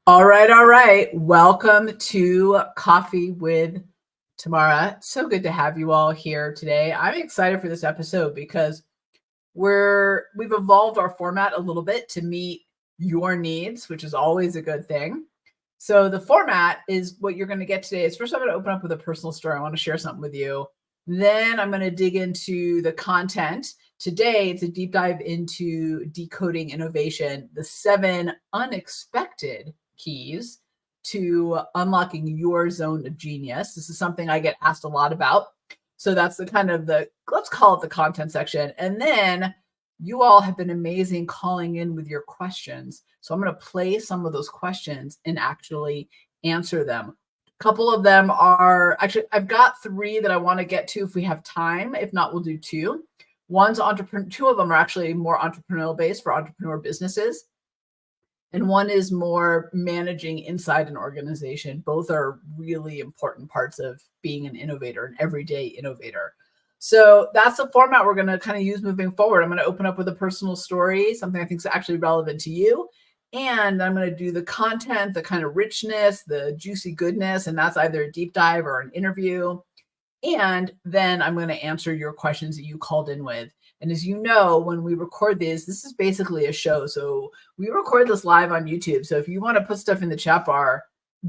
All right, all right. Welcome to Coffee with Tamara. So good to have you all here today. I'm excited for this episode because we've evolved our format a little bit to meet your needs, which is always a good thing. So the format is what you're going to get today is first I'm going to open up with a personal story. I want to share something with you. Then I'm going to dig into the content. Today, it's a deep dive into decoding innovation, the 7 unexpected keys to unlocking your zone of genius. This is something I get asked a lot about. So that's let's call it the content section. And then you all have been amazing calling in with your questions. So I'm going to play some of those questions and actually answer them. A couple of them are actually, I've got 3 that I want to get to if we have time. If not, we'll do 2. One's entrepreneur, 2 of them are actually more entrepreneurial based for entrepreneur businesses. And one is more managing inside an organization. Both are really important parts of being an innovator, an everyday innovator. So that's the format we're going to kind of use moving forward. I'm going to open up with a personal story, something I think is actually relevant to you. And I'm going to do the content, the kind of richness, the juicy goodness. And that's either a deep dive or an interview. And then I'm going to answer your questions that you called in with. And as you know, when we record this is basically a show. So we record this live on YouTube. So if you want to put stuff in the chat bar,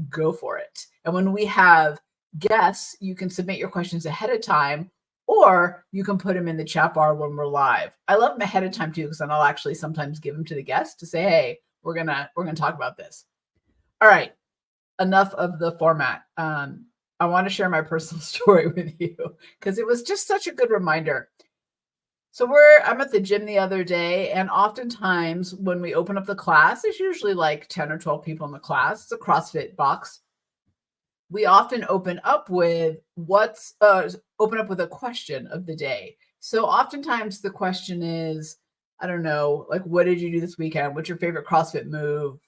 go for it. And when we have guests, you can submit your questions ahead of time, or you can put them in the chat bar when we're live. I love them ahead of time too, because then I'll actually sometimes give them to the guests to say, hey, we're gonna talk about this. All right, enough of the format. I want to share my personal story with you because it was just such a good reminder. So I'm at the gym the other day, and oftentimes when we open up the class, there's usually like 10 or 12 people in the class. It's a CrossFit box. We often open up with a question of the day. So oftentimes the question is, I don't know, like, what did you do this weekend? What's your favorite CrossFit move?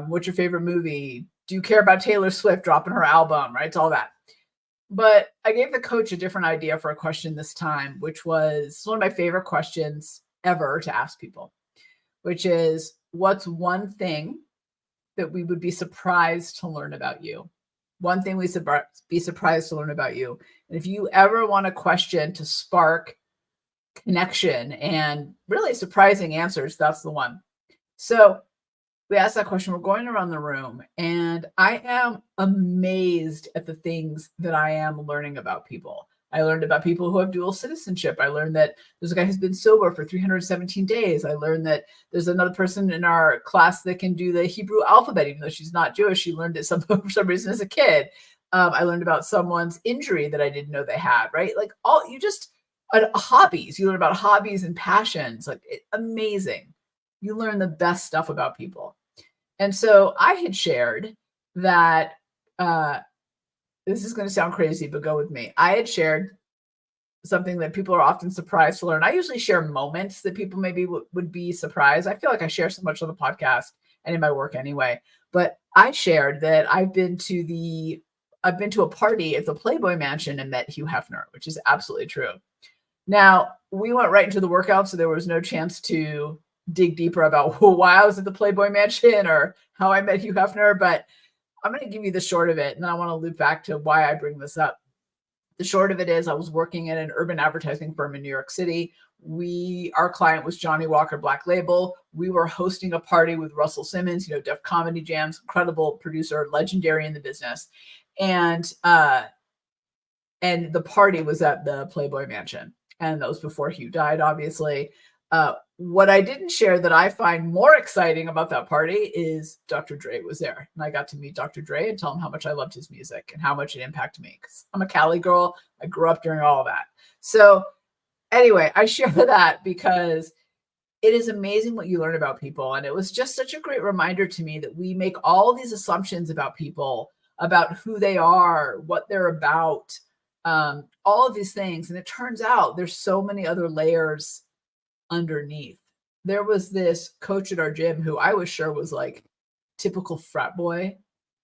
What's your favorite movie? Do you care about Taylor Swift dropping her album? Right? It's all that. But I gave the coach a different idea for a question this time, which was one of my favorite questions ever to ask people, which is, what's one thing that we would be surprised to learn about you? One thing we'd be surprised to learn about you. And if you ever want a question to spark connection and really surprising answers, that's the one. So we asked that question. We're going around the room, and I am amazed at the things that I am learning about people. I learned about people who have dual citizenship. I learned that there's a guy who's been sober for 317 days. I learned that there's another person in our class that can do the Hebrew alphabet, even though she's not Jewish. She learned it for some reason as a kid. I learned about someone's injury that I didn't know they had, right? Like hobbies. You learn about hobbies and passions. Amazing. You learn the best stuff about people. And so I had shared that, this is going to sound crazy, but go with me. I had shared something that people are often surprised to learn. I usually share moments that people maybe would be surprised. I feel like I share so much on the podcast and in my work anyway. But I shared that I've been to a party at the Playboy Mansion and met Hugh Hefner, which is absolutely true. Now, we went right into the workout, so there was no chance to dig deeper about why I was at the Playboy Mansion or how I met Hugh Hefner, but I'm going to give you the short of it, and then I want to loop back to why I bring this up. The short of it is I was working at an urban advertising firm in New York City. Our client was Johnny Walker Black Label. We were hosting a party with Russell Simmons, Def Comedy Jams, incredible producer, legendary in the business. And the party was at the Playboy Mansion. And that was before Hugh died, obviously. What I didn't share that I find more exciting about that party is Dr. Dre was there. And I got to meet Dr. Dre and tell him how much I loved his music and how much it impacted me. Because I'm a Cali girl. I grew up during all of that. So anyway, I share that because it is amazing what you learn about people. And it was just such a great reminder to me that we make all these assumptions about people, about who they are, what they're about, all of these things. And it turns out there's so many other layers underneath. There was this coach at our gym who I was sure was like typical frat boy.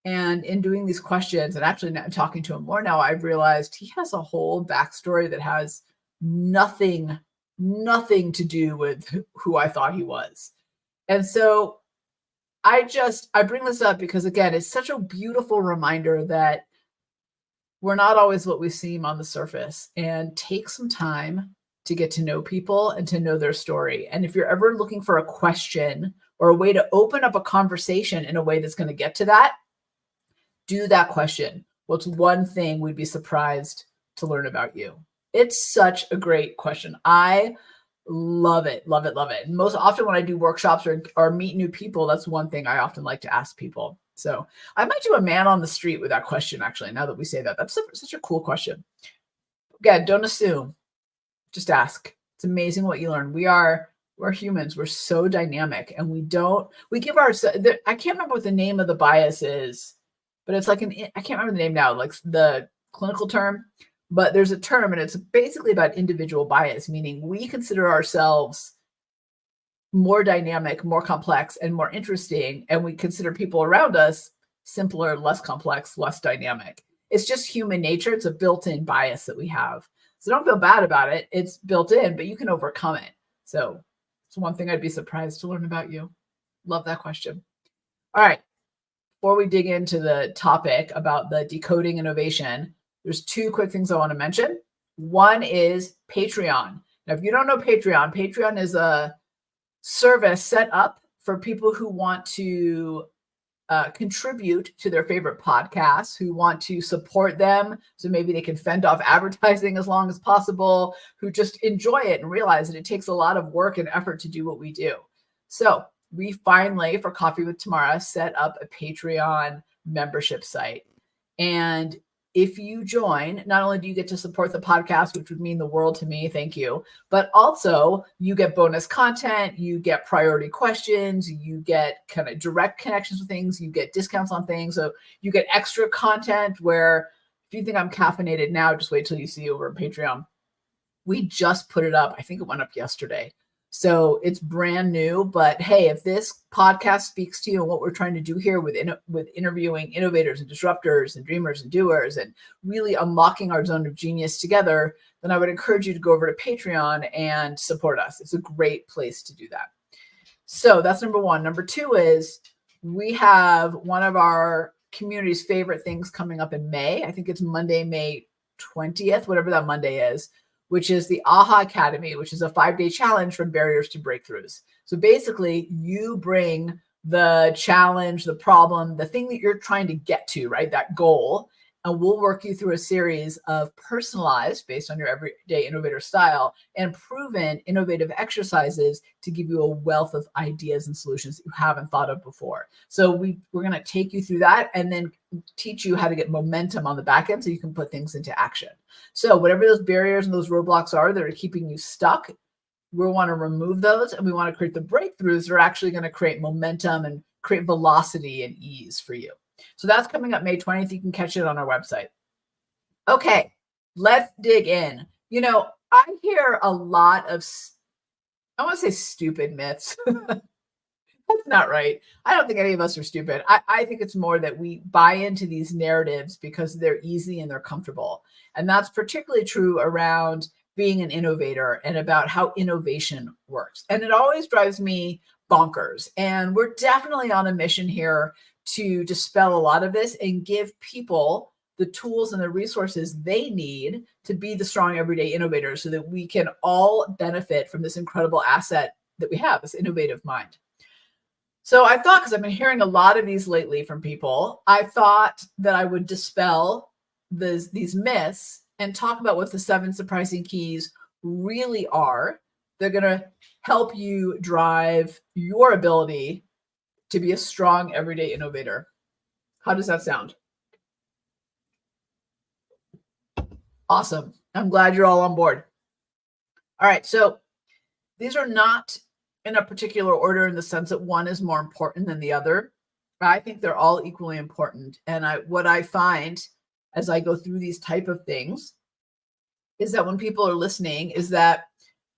And in doing these questions and actually talking to him more now, I've realized he has a whole backstory that has nothing to do with who I thought he was. And so I bring this up because again, it's such a beautiful reminder that we're not always what we seem on the surface, and take some time to get to know people and to know their story. And if you're ever looking for a question or a way to open up a conversation in a way that's going to get to that, do that question. What's one thing we'd be surprised to learn about you? It's such a great question. I love it, love it, love it. And most often when I do workshops or meet new people, that's one thing I often like to ask people. So I might do a man on the street with that question, actually, now that we say that. That's such a cool question. Again, don't assume, just ask. It's amazing what you learn. We're humans. We're so dynamic, and we give our, I can't remember what the name of the bias is, but it's like I can't remember the name now, like the clinical term, but there's a term and it's basically about individual bias, meaning we consider ourselves more dynamic, more complex, and more interesting. And we consider people around us simpler, less complex, less dynamic. It's just human nature. It's a built-in bias that we have. So don't feel bad about it. It's built in, but you can overcome it. So it's one thing I'd be surprised to learn about you. Love that question. All right. Before we dig into the topic about the decoding innovation, there's two quick things I want to mention. One is Patreon. Now, if you don't know Patreon, Patreon is a service set up for people who want to contribute to their favorite podcasts, who want to support them so maybe they can fend off advertising as long as possible, who just enjoy it and realize that it takes a lot of work and effort to do what we do. So we finally, for Coffee with Tamara, set up a Patreon membership site. And if you join, not only do you get to support the podcast, which would mean the world to me, thank you, but also you get bonus content, you get priority questions, you get kind of direct connections with things, you get discounts on things. So you get extra content where if you think I'm caffeinated now, just wait till you see over on Patreon. We just put it up. I think it went up yesterday. So it's brand new, but hey, if this podcast speaks to you and what we're trying to do here with interviewing innovators and disruptors and dreamers and doers and really unlocking our zone of genius together, then I would encourage you to go over to Patreon and support us. It's a great place to do that. So that's number one. Number two is we have one of our community's favorite things coming up in May. I think it's Monday, May 20th, whatever that Monday is, which is the AHA Academy, which is a 5-day challenge from barriers to breakthroughs. So basically, you bring the challenge, the problem, the thing that you're trying to get to, right? That goal. And we'll work you through a series of personalized, based on your everyday innovator style, and proven innovative exercises to give you a wealth of ideas and solutions that you haven't thought of before. So we're going to take you through that and then teach you how to get momentum on the back end so you can put things into action. So whatever those barriers and those roadblocks are that are keeping you stuck, we want to remove those, and we want to create the breakthroughs that are actually going to create momentum and create velocity and ease for you. So that's coming up May 20th. You can catch it on our website. Okay, let's dig in. You know, I hear a lot of, I want to say stupid myths. That's not right. I don't think any of us are stupid. I think it's more that we buy into these narratives because they're easy and they're comfortable. And that's particularly true around being an innovator and about how innovation works. And it always drives me bonkers. And we're definitely on a mission here to dispel a lot of this and give people the tools and the resources they need to be the strong everyday innovators so that we can all benefit from this incredible asset that we have, this innovative mind. So I thought, because I've been hearing a lot of these lately from people, I thought that I would dispel these myths and talk about what the 7 surprising keys really are. They're going to help you drive your ability to be a strong everyday innovator. How does that sound? Awesome. I'm glad you're all on board. All right. So these are not in a particular order in the sense that one is more important than the other. I think they're all equally important. And what I find as I go through these type of things is that when people are listening is that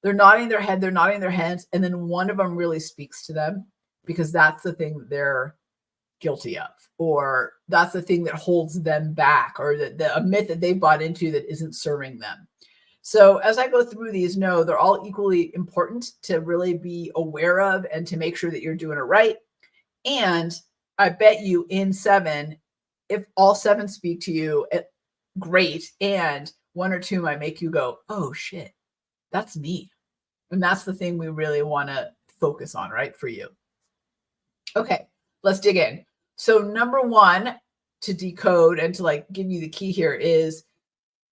they're nodding their head, they're nodding their heads, and then one of them really speaks to them because that's the thing that they're guilty of, or that's the thing that holds them back, or a myth that they've bought into that isn't serving them. So as I go through these, no, they're all equally important to really be aware of and to make sure that you're doing it right. And I bet you in 7, if all 7 speak to you, great. And 1 or 2 might make you go, oh shit, that's me. And that's the thing we really want to focus on, right? For you. Okay, let's dig in. So, number 1 to decode and to like give you the key here is,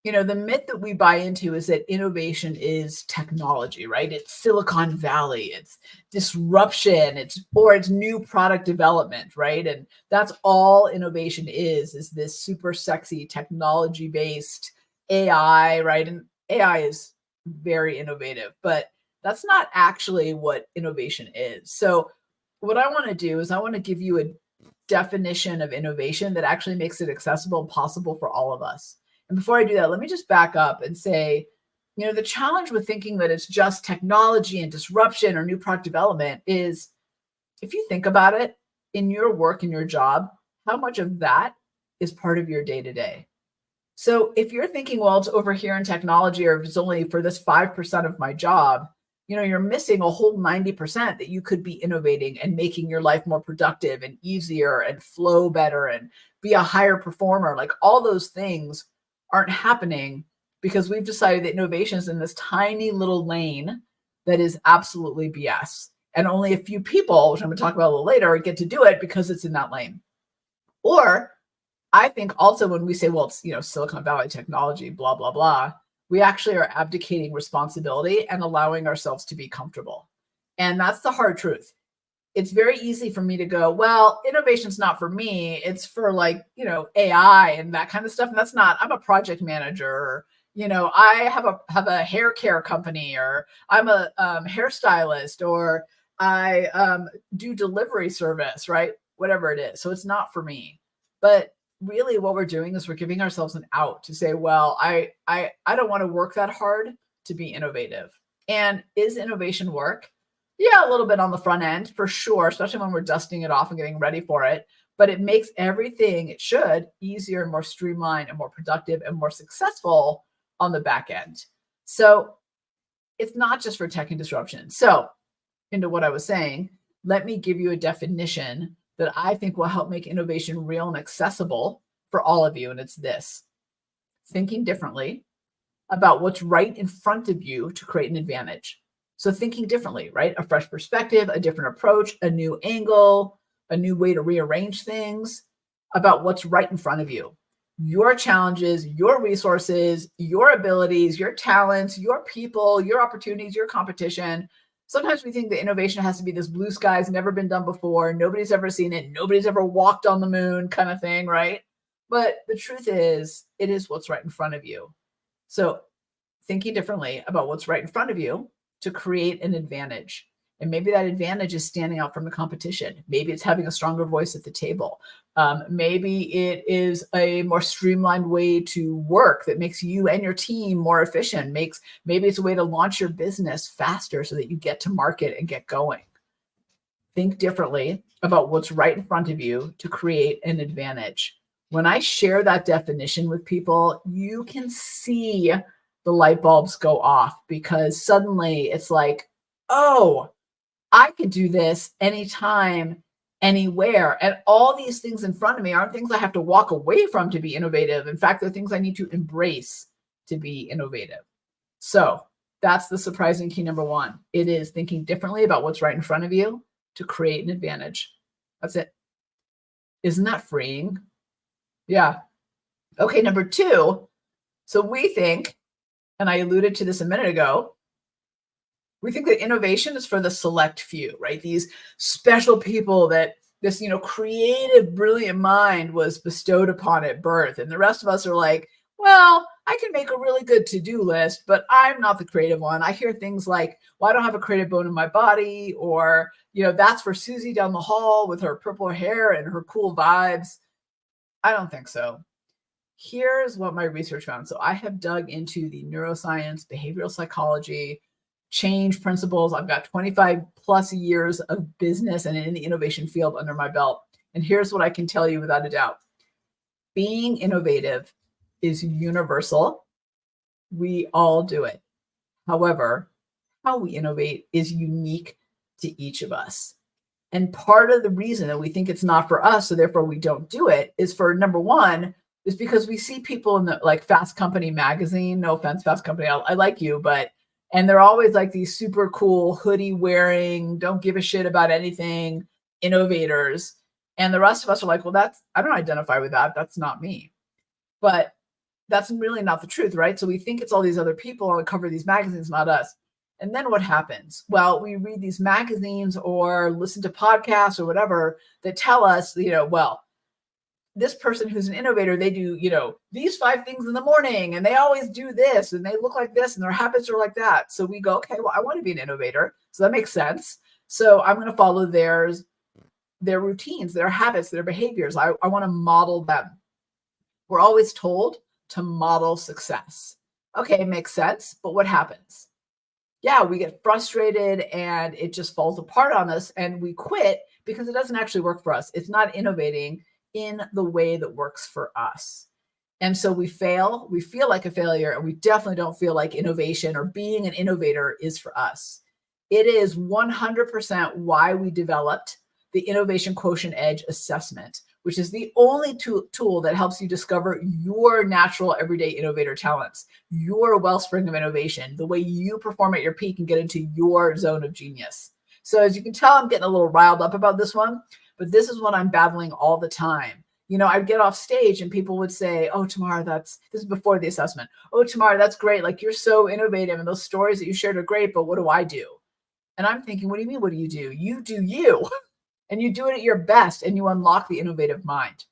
the myth that we buy into is that innovation is technology, right? It's Silicon Valley, it's disruption, it's new product development, right? And that's all innovation is this super sexy technology-based AI, right? And AI is very innovative, but that's not actually what innovation is. So what I want to do is I want to give you a definition of innovation that actually makes it accessible and possible for all of us. And before I do that, let me just back up and say, the challenge with thinking that it's just technology and disruption or new product development is, if you think about it, in your work, in your job, how much of that is part of your day to day? So if you're thinking, well, it's over here in technology, or if it's only for this 5% of my job, you're missing a whole 90% that you could be innovating and making your life more productive and easier and flow better and be a higher performer. Like all those things aren't happening because we've decided that innovation is in this tiny little lane that is absolutely BS. And only a few people, which I'm going to talk about a little later, get to do it because it's in that lane. Or I think also when we say, well, it's, Silicon Valley technology, blah, blah, blah, we actually are abdicating responsibility and allowing ourselves to be comfortable. And that's the hard truth. It's very easy for me to go, well, innovation's not for me. It's for AI and that kind of stuff. And that's not, I'm a project manager, or, I have a hair care company, or I'm a hairstylist, or I do delivery service, right? Whatever it is. So it's not for me. But really what we're doing is we're giving ourselves an out to say, well, I don't want to work that hard to be innovative. And is innovation work? Yeah, a little bit on the front end for sure, especially when we're dusting it off and getting ready for it. But it makes everything it should easier, more streamlined, and more productive and more successful on the back end. So it's not just for tech and disruption. So into what I was saying, let me give you a definition that I think will help make innovation real and accessible for all of you. And it's this: thinking differently about what's right in front of you to create an advantage. So thinking differently, right? A fresh perspective, a different approach, a new angle, a new way to rearrange things about what's right in front of you. Your challenges, your resources, your abilities, your talents, your people, your opportunities, your competition. Sometimes we think that innovation has to be this blue sky's never been done before. Nobody's ever seen it. Nobody's ever walked on the moon kind of thing, right? But the truth is, it is what's right in front of you. So thinking differently about what's right in front of you to create an advantage. And maybe that advantage is standing out from the competition. Maybe it's having a stronger voice at the table. Maybe it is a more streamlined way to work that makes you and your team more efficient. Maybe it's a way to launch your business faster so that you get to market and get going. Think differently about what's right in front of you to create an advantage. When I share that definition with people, you can see the light bulbs go off, because suddenly it's like, oh, I could do this anytime, anywhere. And all these things in front of me aren't things I have to walk away from to be innovative. In fact, they're things I need to embrace to be innovative. So that's the surprising key number 1. It is thinking differently about what's right in front of you to create an advantage. That's it. Isn't that freeing? Yeah. Okay, number 2. So we think, and I alluded to this a minute ago, we think that innovation is for the select few, right? These special people that this, creative, brilliant mind was bestowed upon at birth. And the rest of us are like, well, I can make a really good to-do list, but I'm not the creative one. I hear things like, well, I don't have a creative bone in my body, or, that's for Susie down the hall with her purple hair and her cool vibes. I don't think so. Here's what my research found. So I have dug into the neuroscience, behavioral psychology, change principles. I've got 25 plus years of business and in the innovation field under my belt. And here's what I can tell you without a doubt. Being innovative is universal. We all do it. However, how we innovate is unique to each of us. And part of the reason that we think it's not for us, so therefore we don't do it, is for number one, is because we see people in the like Fast Company magazine. No offense, Fast Company, I like you, but and they're always like these super cool hoodie wearing, don't give a shit about anything innovators. And the rest of us are like, well, I don't identify with that. That's not me. But that's really not the truth, right? So we think it's all these other people on the cover of these magazines, not us. And then what happens? Well, we read these magazines or listen to podcasts or whatever that tell us, well, this person who's an innovator, they do, these 5 things in the morning and they always do this and they look like this and their habits are like that. So we go, okay, well, I want to be an innovator. So that makes sense. So I'm going to follow their routines, their habits, their behaviors. I want to model them. We're always told to model success. Okay, it makes sense. But what happens? Yeah, we get frustrated and it just falls apart on us and we quit because it doesn't actually work for us. It's not innovating in the way that works for us. And so we fail, we feel like a failure, and we definitely don't feel like innovation or being an innovator is for us. It is 100% why we developed the Innovation Quotient Edge assessment, which is the only tool that helps you discover your natural everyday innovator talents, your wellspring of innovation, the way you perform at your peak and get into your zone of genius. So as you can tell, I'm getting a little riled up about this one, but this is what I'm battling all the time. I'd get off stage and people would say, oh, Tamara, this is before the assessment. Oh, Tamara, that's great. Like, you're so innovative and those stories that you shared are great, but what do I do? And I'm thinking, what do you mean, what do? You do you. And you do it at your best and you unlock the innovative mind.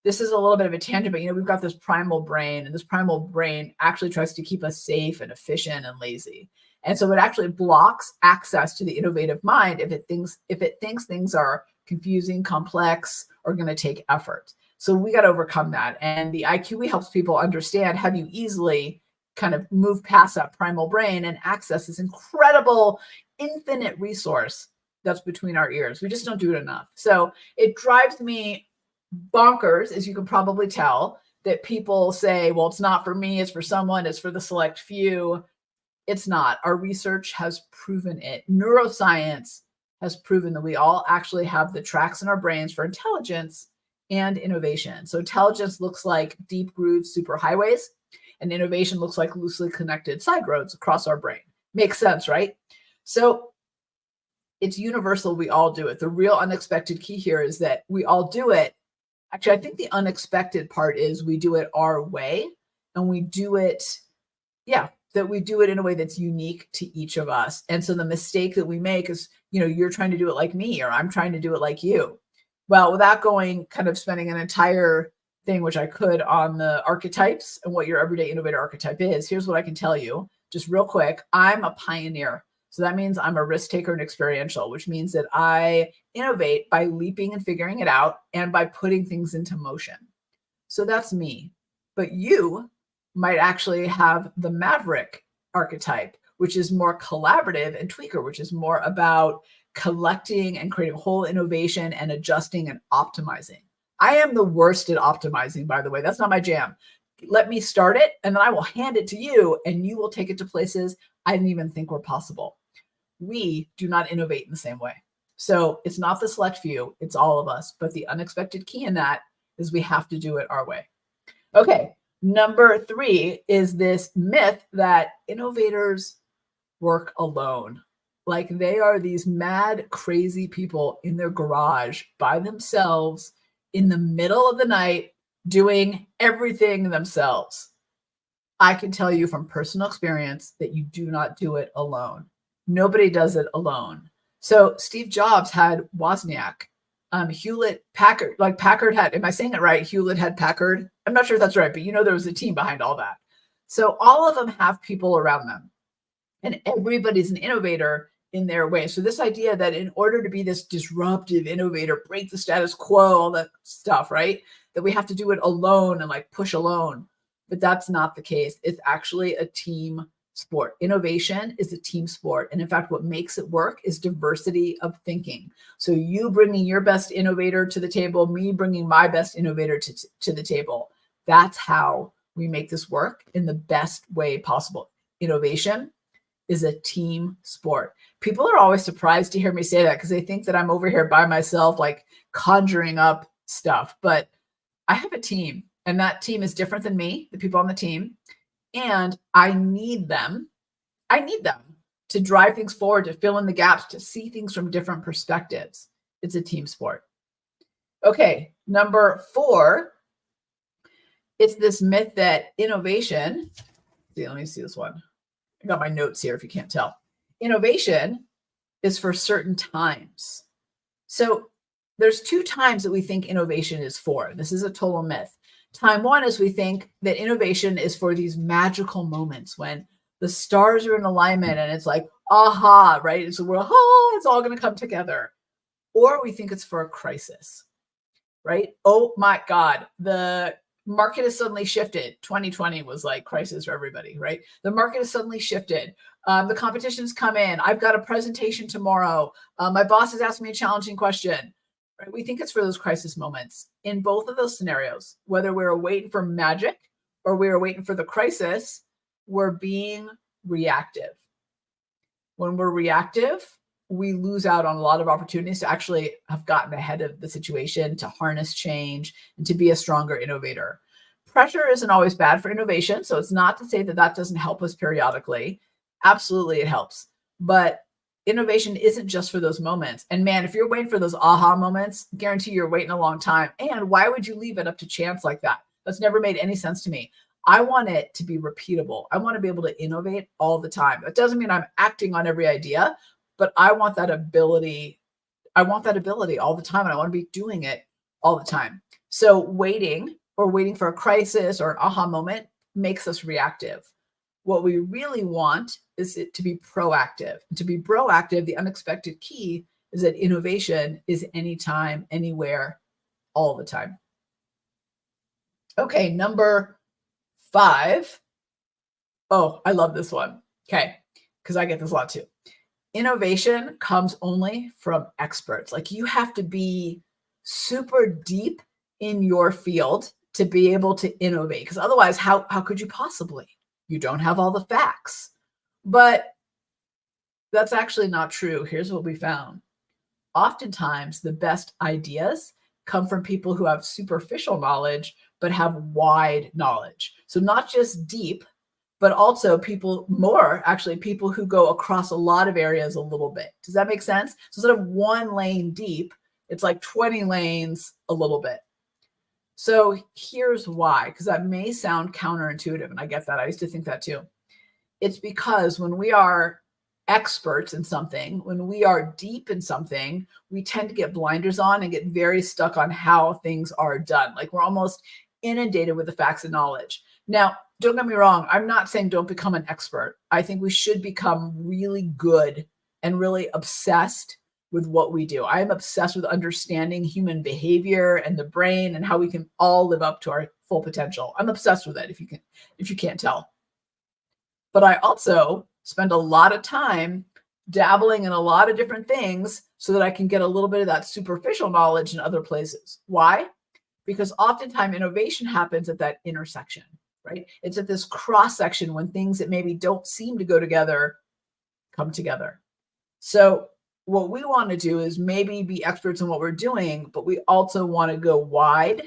This is a little bit of a tangent, but we've got this primal brain, and this primal brain actually tries to keep us safe and efficient and lazy. And so it actually blocks access to the innovative mind if it thinks things are confusing, complex, or going to take effort. So we got to overcome that. And the IQE helps people understand how do you easily kind of move past that primal brain and access this incredible, infinite resource that's between our ears. We just don't do it enough. So it drives me bonkers, as you can probably tell, that people say, well, it's not for me, it's for someone, it's for the select few. It's not. Our research has proven it. Neuroscience has proven that we all actually have the tracks in our brains for intelligence and innovation. So intelligence looks like deep grooved superhighways, and innovation looks like loosely connected side roads across our brain. Makes sense, right? So it's universal. We all do it. The real unexpected key here is that we all do it. Actually, I think the unexpected part is we do it our way, and we do it, that we do it in a way that's unique to each of us. And so the mistake that we make is, you're trying to do it like me, or I'm trying to do it like you. Well, without spending an entire thing, which I could, on the archetypes and what your everyday innovator archetype is, here's what I can tell you just real quick. I'm a pioneer. So that means I'm a risk taker and experiential, which means that I innovate by leaping and figuring it out and by putting things into motion. So that's me. But you might actually have the maverick archetype, which is more collaborative, and tweaker, which is more about collecting and creating whole innovation and adjusting and optimizing. I am the worst at optimizing, by the way. That's not my jam. Let me start it, and then I will hand it to you, and you will take it to places I didn't even think were possible. We do not innovate in the same way. So it's not the select few, it's all of us. But the unexpected key in that is we have to do it our way. Okay, number 3 is this myth that innovators work alone. Like they are these mad, crazy people in their garage by themselves in the middle of the night doing everything themselves. I can tell you from personal experience that you do not do it alone. Nobody does it alone. So Steve Jobs had Wozniak. Hewlett Packard, like Packard had, am I saying it right? Hewlett had Packard. I'm not sure if that's right, but there was a team behind all that. So all of them have people around them, and everybody's an innovator in their way. So this idea that in order to be this disruptive innovator, break the status quo, all that stuff, right? That we have to do it alone and like push alone. But that's not the case. It's actually a team sport. Innovation is a team sport. And in fact, what makes it work is diversity of thinking. So you bringing your best innovator to the table, me bringing my best innovator to the table. That's how we make this work in the best way possible. Innovation is a team sport. People are always surprised to hear me say that because they think that I'm over here by myself, like conjuring up stuff. But I have a team, and that team is different than me, the people on the team, and I need them. I need them to drive things forward, to fill in the gaps, to see things from different perspectives. It's a team sport. Okay, number 4, it's this myth that innovation, let me see this one. I got my notes here if you can't tell. Innovation is for certain times. So there's 2 times that we think innovation is for. This is a total myth. Time 1 is we think that innovation is for these magical moments when the stars are in alignment and it's like, aha, right? So we're, it's all going to come together. Or we think it's for a crisis, right? Oh my God, the market has suddenly shifted. 2020 was like crisis for everybody, right? The market has suddenly shifted. The competition's come in. I've got a presentation tomorrow. My boss has asked me a challenging question. Right? We think it's for those crisis moments. In both of those scenarios, whether we were waiting for magic or we were waiting for the crisis, we're being reactive. When we're reactive, we lose out on a lot of opportunities to actually have gotten ahead of the situation, to harness change, and to be a stronger innovator. Pressure isn't always bad for innovation, so it's not to say that that doesn't help us periodically. Absolutely, it helps. But innovation isn't just for those moments. And man, if you're waiting for those aha moments, guarantee you're waiting a long time. And why would you leave it up to chance like that? That's never made any sense to me. I want it to be repeatable. I want to be able to innovate all the time. That doesn't mean I'm acting on every idea, but I want that ability. I want that ability all the time. And I want to be doing it all the time. So waiting for a crisis or an aha moment makes us reactive. What we really want is it to be proactive. And to be proactive, the unexpected key is that innovation is anytime, anywhere, all the time. Okay, number 5. Oh, I love this one. Okay, because I get this a lot too. Innovation comes only from experts. Like you have to be super deep in your field to be able to innovate. Because otherwise, how could you possibly? You don't have all the facts. But that's actually not true. Here's what we found. Oftentimes, the best ideas come from people who have superficial knowledge, but have wide knowledge. So not just deep, but also people who go across a lot of areas a little bit. Does that make sense? So instead of 1 lane deep, it's like 20 lanes a little bit. So here's why, because that may sound counterintuitive, and I get that. I used to think that too. It's because when we are experts in something, when we are deep in something, we tend to get blinders on and get very stuck on how things are done. Like we're almost inundated with the facts and knowledge. Now, don't get me wrong. I'm not saying don't become an expert. I think we should become really good and really obsessed with what we do. I am obsessed with understanding human behavior and the brain and how we can all live up to our full potential. I'm obsessed with it if you can't tell. But I also spend a lot of time dabbling in a lot of different things so that I can get a little bit of that superficial knowledge in other places. Why? Because oftentimes innovation happens at that intersection, right? It's at this cross section when things that maybe don't seem to go together come together. So what we want to do is maybe be experts in what we're doing, but we also want to go wide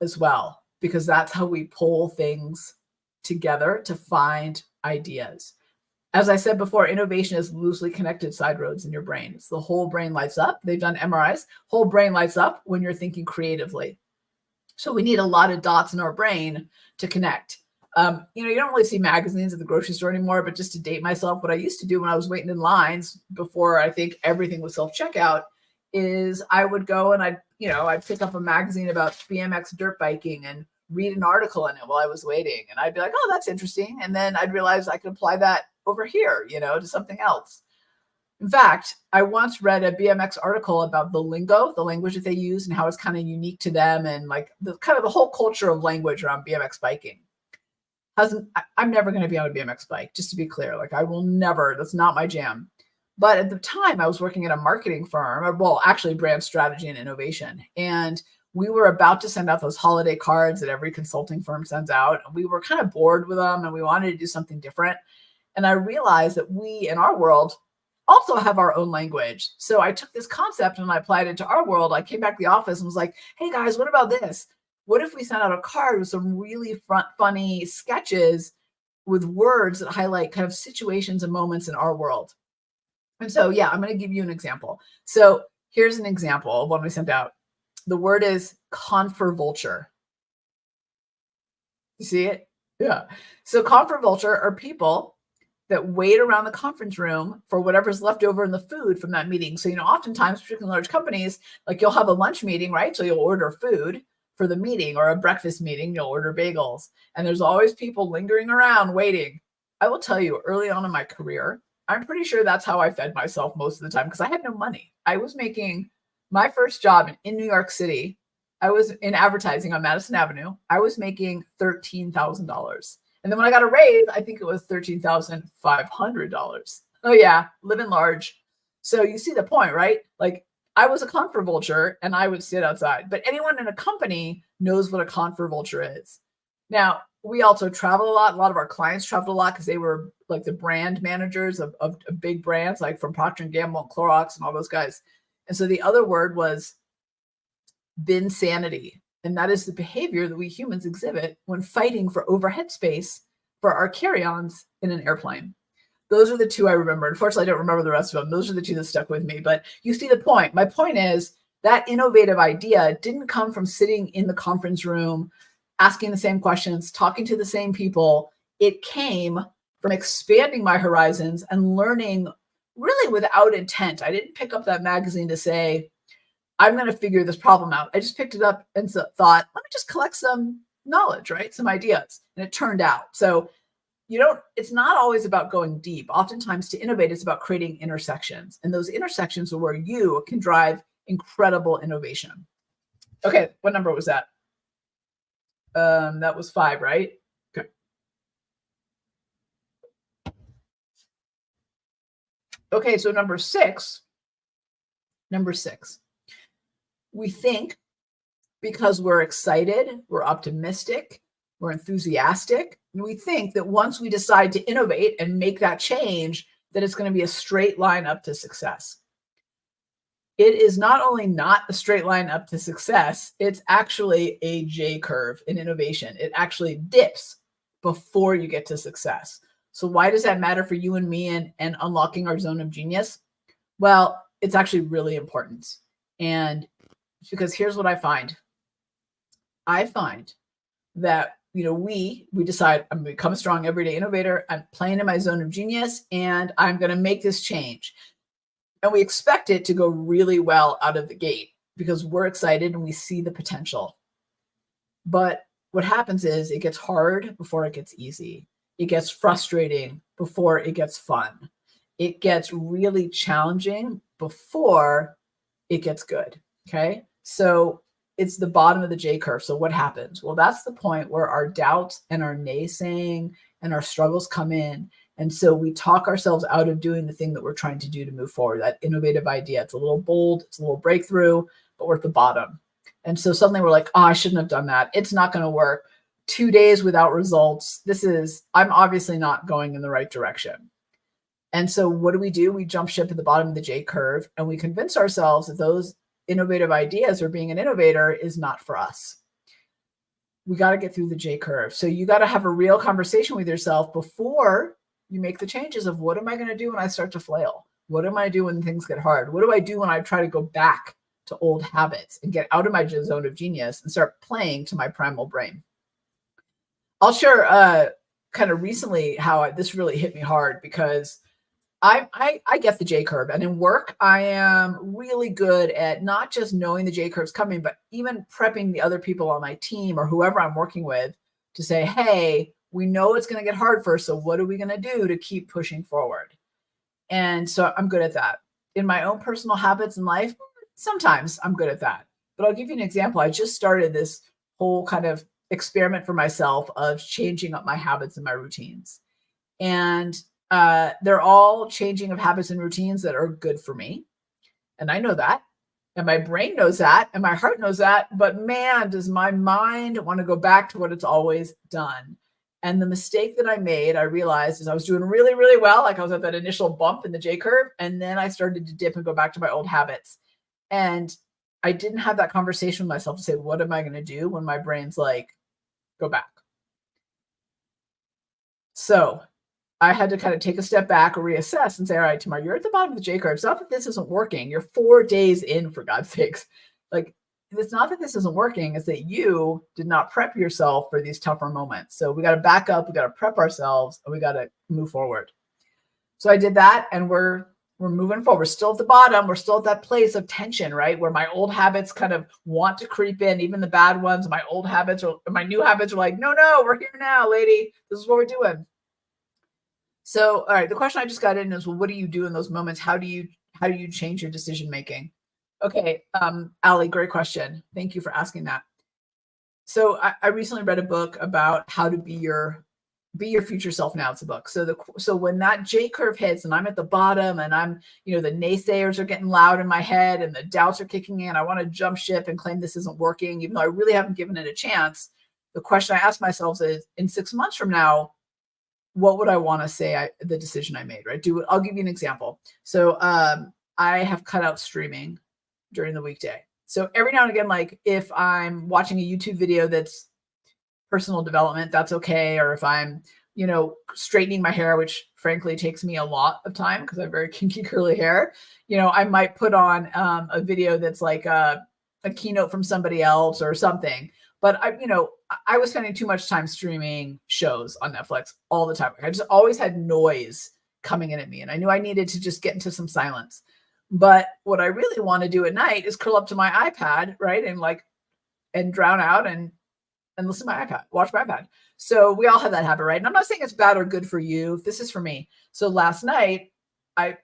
as well, because that's how we pull things together to find ideas. As I said before, innovation is loosely connected side roads in your brain. It's the whole brain lights up. They've done MRIs. Whole brain lights up when you're thinking creatively. So we need a lot of dots in our brain to connect. You don't really see magazines at the grocery store anymore, but just to date myself, what I used to do when I was waiting in lines before I think everything was self-checkout is I would go and I'd pick up a magazine about BMX dirt biking and read an article in it while I was waiting. And I'd be like, oh, that's interesting. And then I'd realize I could apply that over here, to something else. In fact, I once read a BMX article about the lingo, the language that they use and how it's kind of unique to them and like the kind of the whole culture of language around BMX biking. I'm never going to be on a BMX bike, just to be clear. Like I will never, that's not my jam. But at the time I was working at a marketing firm, well, actually brand strategy and innovation. And we were about to send out those holiday cards that every consulting firm sends out. And we were kind of bored with them and we wanted to do something different. And I realized that we, in our world, also have our own language. So I took this concept and I applied it to our world. I came back to the office and was like, hey guys, what about this? What if we sent out a card with some really funny sketches with words that highlight kind of situations and moments in our world? And so, yeah, I'm going to give you an example. So here's an example of one we sent out. The word is confer-vulture. You see it? Yeah. So confer-vulture are people that wait around the conference room for whatever's left over in the food from that meeting. So, oftentimes, particularly in large companies, like you'll have a lunch meeting, right? So you'll order food for the meeting, or a breakfast meeting, you'll order bagels. And there's always people lingering around waiting. I will tell you, early on in my career, I'm pretty sure that's how I fed myself most of the time, because I had no money. I was making my first job in New York City. I was in advertising on Madison Avenue. I was making $13,000. And then when I got a raise, I think it was $13,500. Oh yeah, living large. So you see the point, right? Like, I was a confer vulture and I would sit outside, but anyone in a company knows what a confer vulture is. Now, we also travel a lot. A lot of our clients traveled a lot because they were like the brand managers of big brands, like from Procter & Gamble and Clorox and all those guys. And so the other word was binsanity. And that is the behavior that we humans exhibit when fighting for overhead space for our carry-ons in an airplane. Those are the two I remember. Unfortunately, I don't remember the rest of them. Those are the two that stuck with me. But you see the point. My point is that innovative idea didn't come from sitting in the conference room, asking the same questions, talking to the same people. It came from expanding my horizons and learning really without intent. I didn't pick up that magazine to say, I'm going to figure this problem out. I just picked it up and thought, let me just collect some knowledge, right? Some ideas. And it turned out. So it's not always about going deep. Oftentimes to innovate, it's about creating intersections. And those intersections are where you can drive incredible innovation. Okay, what number was that? That was 5, right? Okay. Okay, so number six. We think because we're excited, we're optimistic, we're enthusiastic, and we think that once we decide to innovate and make that change, that it's going to be a straight line up to success. It is not only not a straight line up to success, it's actually a J curve in innovation. It actually dips before you get to success. So why does that matter for you and me and unlocking our zone of genius? Well, it's actually really important. And because here's what I find. I find that, we decide I'm going to become a strong everyday innovator. I'm playing in my zone of genius and I'm going to make this change. And we expect it to go really well out of the gate because we're excited and we see the potential. But what happens is it gets hard before it gets easy. It gets frustrating before it gets fun. It gets really challenging before it gets good. Okay. So it's the bottom of the J curve. So what happens? Well, that's the point where our doubts and our naysaying and our struggles come in. And so we talk ourselves out of doing the thing that we're trying to do to move forward, that innovative idea. It's a little bold, it's a little breakthrough, but we're at the bottom. And so suddenly we're like, oh, I shouldn't have done that. It's not going to work. 2 days without results. I'm obviously not going in the right direction. And so what do? We jump ship at the bottom of the J curve and we convince ourselves that those innovative ideas or being an innovator is not for us. We got to get through the J curve. So you got to have a real conversation with yourself before you make the changes of what am I going to do when I start to flail? What am I do when things get hard? What do I do when I try to go back to old habits and get out of my zone of genius and start playing to my primal brain? I'll share kind of recently how this really hit me hard because I get the J curve, and in work, I am really good at not just knowing the J curve's coming, but even prepping the other people on my team or whoever I'm working with to say, hey, we know it's going to get hard first. So what are we going to do to keep pushing forward? And so I'm good at that. In my own personal habits in life, sometimes I'm good at that. But I'll give you an example. I just started this whole kind of experiment for myself of changing up my habits and my routines. And they're all changing of habits and routines that are good for me. And I know that. And my brain knows that. And my heart knows that. But man, does my mind want to go back to what it's always done. And the mistake that I made, I realized, is I was doing really, really well. Like I was at that initial bump in the J curve. And then I started to dip and go back to my old habits. And I didn't have that conversation with myself to say, what am I going to do when my brain's like, go back? So I had to kind of take a step back or reassess and say, all right, Tamara, you're at the bottom of the J curve. It's not that this isn't working. You're 4 days in, for God's sakes. Like, it's not that this isn't working. It's that you did not prep yourself for these tougher moments. So we got to back up. We got to prep ourselves, and we got to move forward. So I did that, and we're moving forward. We're still at the bottom. We're still at that place of tension, right? Where my old habits kind of want to creep in, even the bad ones. My old habits or my new habits are like, no, we're here now, lady. This is what we're doing. So, all right, the question I just got in is, well, what do you do in those moments? How do you change your decision making? Okay, Allie, great question. Thank you for asking that. So I recently read a book about how to be your future self. Now it's a book. So when that J curve hits and I'm at the bottom and I'm, the naysayers are getting loud in my head and the doubts are kicking in, I want to jump ship and claim this isn't working, even though I really haven't given it a chance. The question I ask myself is, in 6 months from now, what would I want to say the decision I made, right? I'll give you an example. So I have cut out streaming during the weekday. So every now and again, like if I'm watching a YouTube video that's personal development, that's okay. Or if I'm, straightening my hair, which frankly takes me a lot of time because I have very kinky curly hair, I might put on a video that's like a keynote from somebody else or something. But I was spending too much time streaming shows on Netflix all the time. I just always had noise coming in at me, and I knew I needed to just get into some silence. But what I really want to do at night is curl up to my iPad, right, and drown out and listen to my iPad, watch my iPad. So we all have that habit, right? And I'm not saying it's bad or good for you. This is for me. So last night, I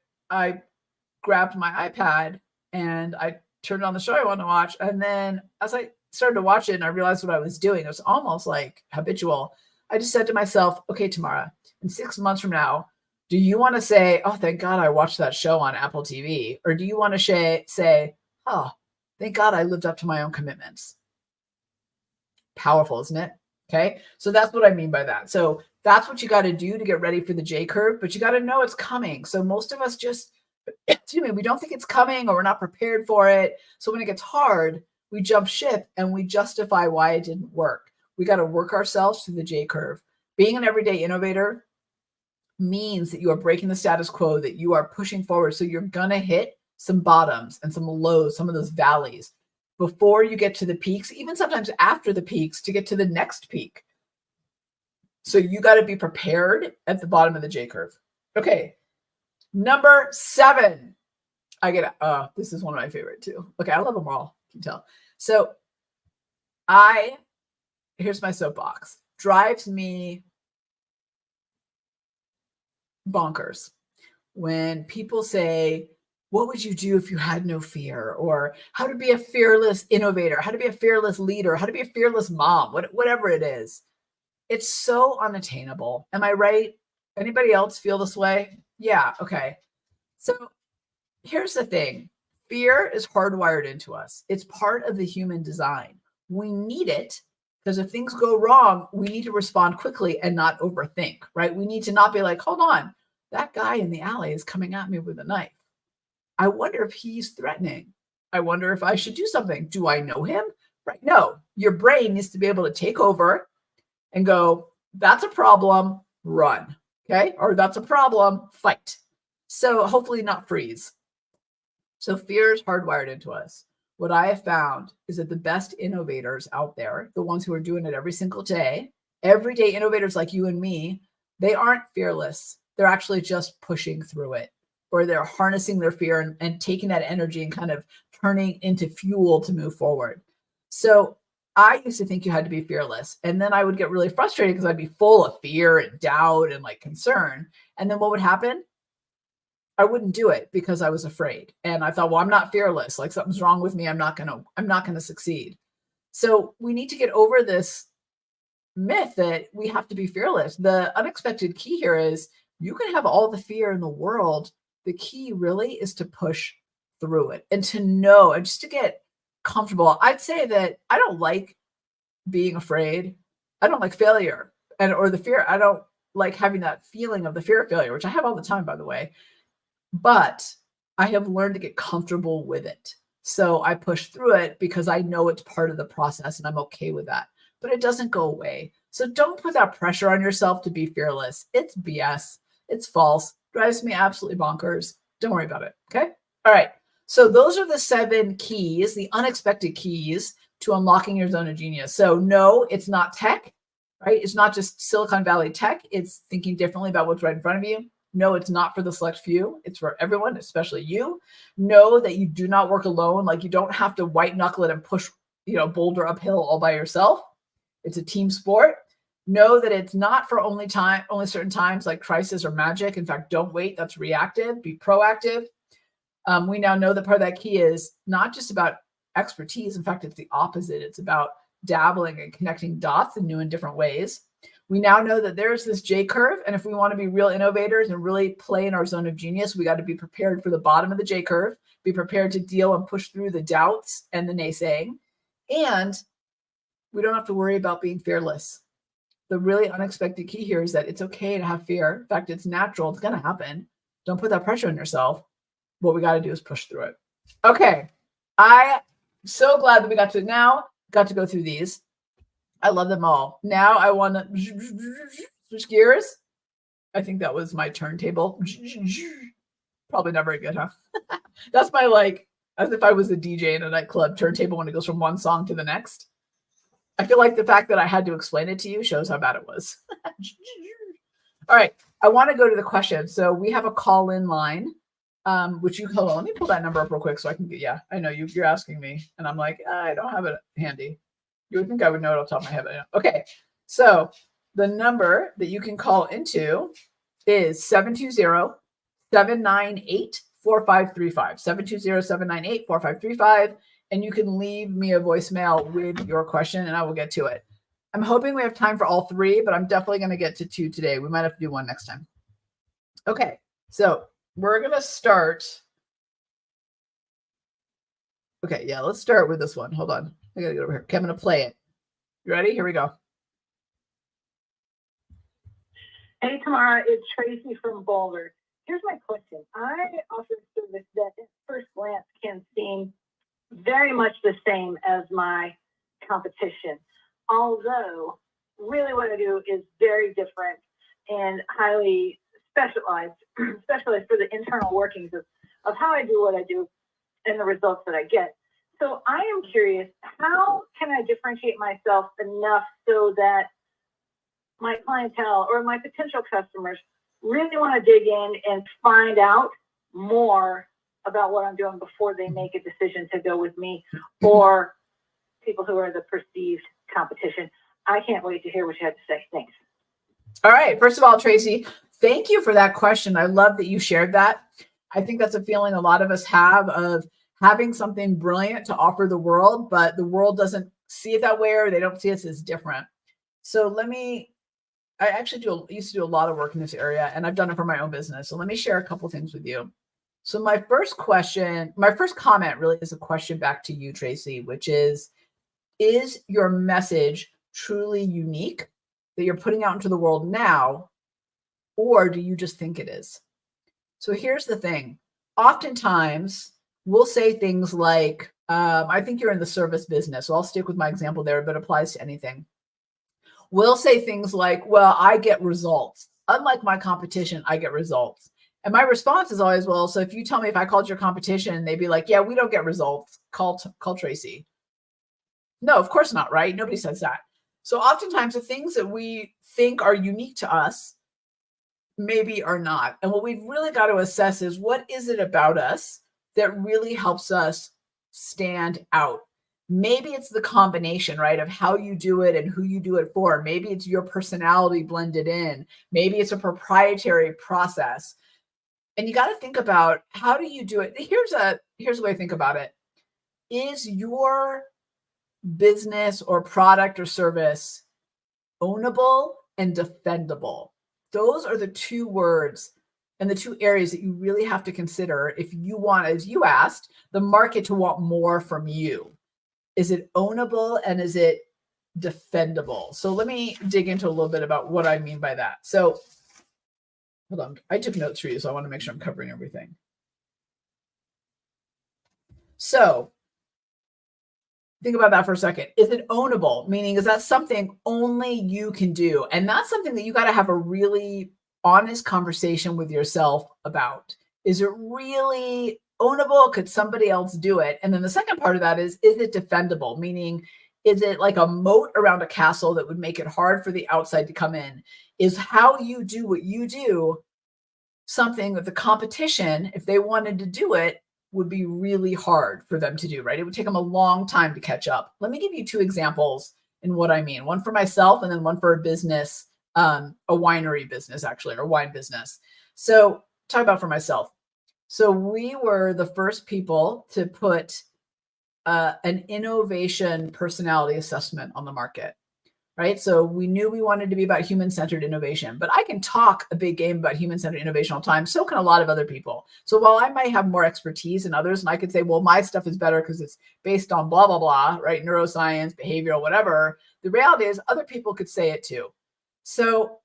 grabbed my iPad and I turned on the show I wanted to watch, and then as I started to watch it and I realized what I was doing, it was almost like habitual. I just said to myself, okay, Tamara, in 6 months from now, do you want to say, oh, thank God I watched that show on Apple TV? Or do you want to say, oh, thank God I lived up to my own commitments? Powerful, isn't it? Okay. So that's what I mean by that. So that's what you got to do to get ready for the J curve, but you got to know it's coming. So most of us just, we don't think it's coming or we're not prepared for it. So when it gets hard, we jump ship and we justify why it didn't work. We got to work ourselves through the J curve. Being an everyday innovator means that you are breaking the status quo, that you are pushing forward. So you're going to hit some bottoms and some lows, some of those valleys before you get to the peaks, even sometimes after the peaks to get to the next peak. So you got to be prepared at the bottom of the J curve. Okay. Number 7. This is one of my favorite too. Okay. I love them all. You can tell. So here's my soapbox. Drives me bonkers when people say, what would you do if you had no fear? Or how to be a fearless innovator, how to be a fearless leader, how to be a fearless mom, whatever it is. It's so unattainable. Am I right? Anybody else feel this way? Yeah. Okay. So here's the thing. Fear is hardwired into us. It's part of the human design. We need it because if things go wrong, we need to respond quickly and not overthink, right? We need to not be like, hold on, that guy in the alley is coming at me with a knife. I wonder if he's threatening. I wonder if I should do something. Do I know him? Right? No, your brain needs to be able to take over and go, that's a problem, run. Okay. Or that's a problem, fight. So hopefully not freeze. So fear is hardwired into us. What I have found is that the best innovators out there, the ones who are doing it every single day, everyday innovators like you and me, they aren't fearless. They're actually just pushing through it, or they're harnessing their fear and taking that energy and kind of turning into fuel to move forward. So I used to think you had to be fearless. And then I would get really frustrated because I'd be full of fear and doubt and like concern. And then what would happen? I wouldn't do it because I was afraid. And I thought, well, I'm not fearless. Like something's wrong with me. I'm not going to succeed. So we need to get over this myth that we have to be fearless. The unexpected key here is you can have all the fear in the world. The key really is to push through it and to know and just to get comfortable. I'd say that I don't like being afraid. I don't like failure. or the fear. I don't like having that feeling of the fear of failure, which I have all the time, by the way. But I have learned to get comfortable with it. So I push through it because I know it's part of the process and I'm okay with that. But it doesn't go away. So don't put that pressure on yourself to be fearless. It's BS. It's false. Drives me absolutely bonkers. Don't worry about it. Okay. All right. So those are the 7 keys, the unexpected keys to unlocking your zone of genius. So no, it's not tech, right? It's not just Silicon Valley tech. It's thinking differently about what's right in front of you. No, it's not for the select few. It's for everyone, especially you. Know that you do not work alone. Like you don't have to white knuckle it and push, boulder uphill all by yourself. It's a team sport. Know that it's not for only certain times like crisis or magic. In fact, don't wait. That's reactive. Be proactive. We now know that part of that key is not just about expertise. In fact, it's the opposite. It's about dabbling and connecting dots in new and different ways. We now know that there's this J curve. And if we want to be real innovators and really play in our zone of genius, we got to be prepared for the bottom of the J curve, be prepared to deal and push through the doubts and the naysaying. And we don't have to worry about being fearless. The really unexpected key here is that it's okay to have fear. In fact, it's natural. It's going to happen. Don't put that pressure on yourself. What we got to do is push through it. Okay. I'm so glad that we got to go through these. I love them all. Now I want to switch gears. I think that was my turntable. Probably not very good, huh? That's my as if I was a DJ in a nightclub turntable when it goes from one song to the next. I feel like the fact that I had to explain it to you shows how bad it was. All right. I want to go to the question. So we have a call-in line, which you hold on. Let me pull that number up real quick so I can get, I know you're asking me. And I'm like, I don't have it handy. You would think I would know it off the top of my head. Okay. So the number that you can call into is 720-798-4535. 720-798-4535. And you can leave me a voicemail with your question and I will get to it. I'm hoping we have time for all 3, but I'm definitely going to get to 2 today. We might have to do 1 next time. Okay. So we're going to start. Okay. Yeah. Let's start with this one. Hold on. I got to get over here. Okay, I'm going to play it. You ready? Here we go. Hey, Tamara, it's Tracy from Boulder. Here's my question. I offer a service that at first glance can seem very much the same as my competition, although really what I do is very different and highly specialized for the internal workings of how I do what I do and the results that I get. So I am curious, how can I differentiate myself enough so that my clientele or my potential customers really want to dig in and find out more about what I'm doing before they make a decision to go with me or people who are the perceived competition? I can't wait to hear what you have to say. Thanks. All right. First of all, Tracy, thank you for that question. I love that you shared that. I think that's a feeling a lot of us have of having something brilliant to offer the world, but the world doesn't see it that way or they don't see us as different. So I actually used to do a lot of work in this area and I've done it for my own business. So let me share a couple things with you. So my first comment really is a question back to you, Tracy, which is your message truly unique that you're putting out into the world now, or do you just think it is? So here's the thing. Oftentimes we'll say things like, I think you're in the service business. So I'll stick with my example there, but it applies to anything. We'll say things like, well, I get results. Unlike my competition, I get results. And my response is always, well, so if you tell me if I called your competition, they'd be like, yeah, we don't get results. Call Tracy. No, of course not, right? Nobody says that. So oftentimes the things that we think are unique to us maybe are not. And what we've really got to assess is what is it about us that really helps us stand out? Maybe it's the combination, right, of how you do it and who you do it for. Maybe it's your personality blended in. Maybe it's a proprietary process. And you got to think about, how do you do it? Here's the way I think about it. Is your business or product or service ownable and defendable? Those are the 2 words and the 2 areas that you really have to consider if you want, as you asked, the market to want more from you. Is it ownable and is it defendable. So let me dig into a little bit about what I mean by that. So hold on. I took notes for you, so I want to make sure I'm covering everything. So think about that for a second. Is it ownable? Meaning, is that something only you can do? And that's something that you got to have a really honest conversation with yourself about. Is it really ownable? Could somebody else do it? And then the second part of that is it defendable? Meaning, is it like a moat around a castle that would make it hard for the outside to come in? Is how you do what you do something that the competition, if they wanted to do it, would be really hard for them to do, right? It would take them a long time to catch up. Let me give you two examples in what I mean. One for myself and then one for a business, a winery business actually, or wine business. So talk about for myself. So we were the first people to put an innovation personality assessment on the market. Right. So we knew we wanted to be about human-centered innovation, but I can talk a big game about human-centered innovation all the time. So can a lot of other people. So while I might have more expertise than others, and I could say, well, my stuff is better because it's based on blah, blah, blah, right? Neuroscience, behavioral, whatever. The reality is other people could say it too. So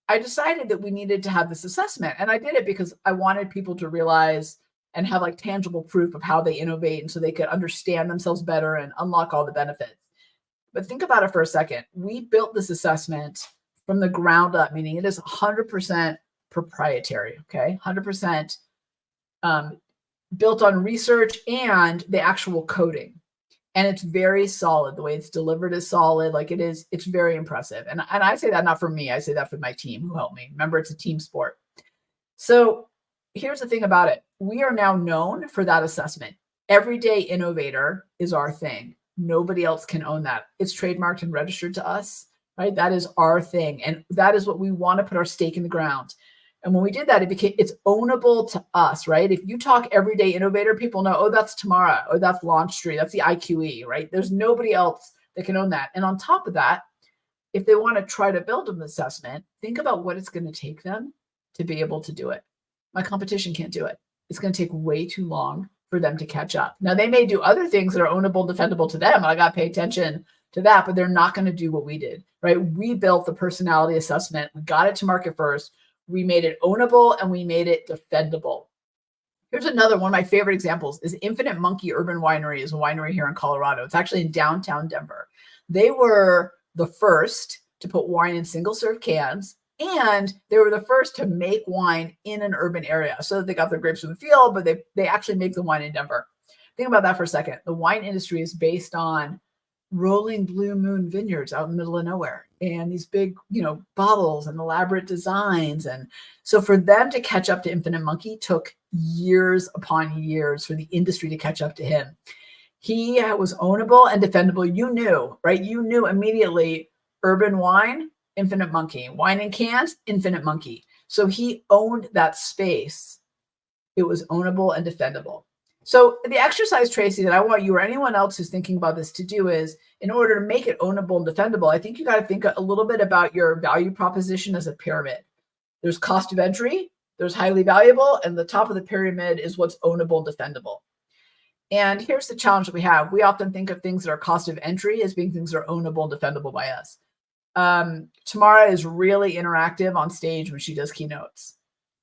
I decided that we needed to have this assessment. And I did it because I wanted people to realize and have like tangible proof of how they innovate. And so they could understand themselves better and unlock all the benefits. But think about it for a second. We built this assessment from the ground up, meaning it is 100% proprietary, okay? 100% built on research and the actual coding. And it's very solid. The way it's delivered is solid. Like it's very impressive. And I say that not for me. I say that for my team who helped me. Remember, it's a team sport. So here's the thing about it. We are now known for that assessment. Everyday innovator is our thing. Nobody else can own that. It's trademarked and registered to us, right? That is our thing. And that is what we want to put our stake in the ground. And when we did that, it's ownable to us, right? If you talk everyday innovator, people know, oh, that's Tamara, or that's Launch Street, that's the IQE, right? There's nobody else that can own that. And on top of that, if they want to try to build an assessment, think about what it's going to take them to be able to do it. My competition can't do it. It's going to take way too long for them to catch up. Now, they may do other things that are ownable, defendable to them. I got to pay attention to that, but they're not going to do what we did, right? We built the personality assessment. We got it to market first. We made it ownable and we made it defendable. Here's another one of my favorite examples is Infinite Monkey Urban Winery is a winery here in Colorado. It's actually in downtown Denver. They were the first to put wine in single serve cans, and they were the first to make wine in an urban area. So they got their grapes from the field, but they actually make the wine in Denver. Think about that for a second. The wine industry is based on rolling blue moon vineyards out in the middle of nowhere and these big, bottles and elaborate designs. And so for them to catch up to Infinite Monkey took years upon years for the industry to catch up to him. He was ownable and defendable. You knew, right? You knew immediately urban wine, Infinite Monkey, wine in cans, Infinite Monkey. So he owned that space. It was ownable and defendable. So the exercise, Tracy, that I want you or anyone else who's thinking about this to do is, in order to make it ownable and defendable, I think you got to think a little bit about your value proposition as a pyramid. There's cost of entry, there's highly valuable, and the top of the pyramid is what's ownable and defendable. And here's the challenge that we have. We often think of things that are cost of entry as being things that are ownable and defendable by us. Tamara is really interactive on stage when she does keynotes.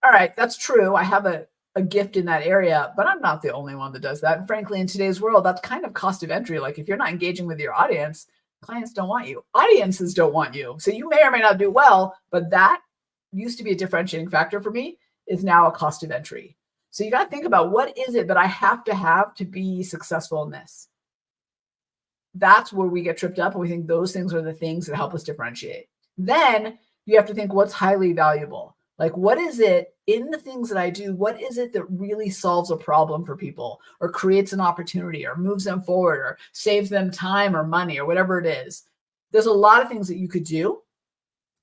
All right, that's true. I have a gift in that area, but I'm not the only one that does that. And frankly, in today's world, that's kind of cost of entry. Like if you're not engaging with your audience, clients don't want you. Audiences don't want you. So you may or may not do well, but that used to be a differentiating factor for me is now a cost of entry. So you got to think about what is it that I have to be successful in this? That's where we get tripped up and we think those things are the things that help us differentiate. Then you have to think what's highly valuable. Like, what is it in the things that I do? What is it that really solves a problem for people or creates an opportunity or moves them forward or saves them time or money or whatever it is? There's a lot of things that you could do,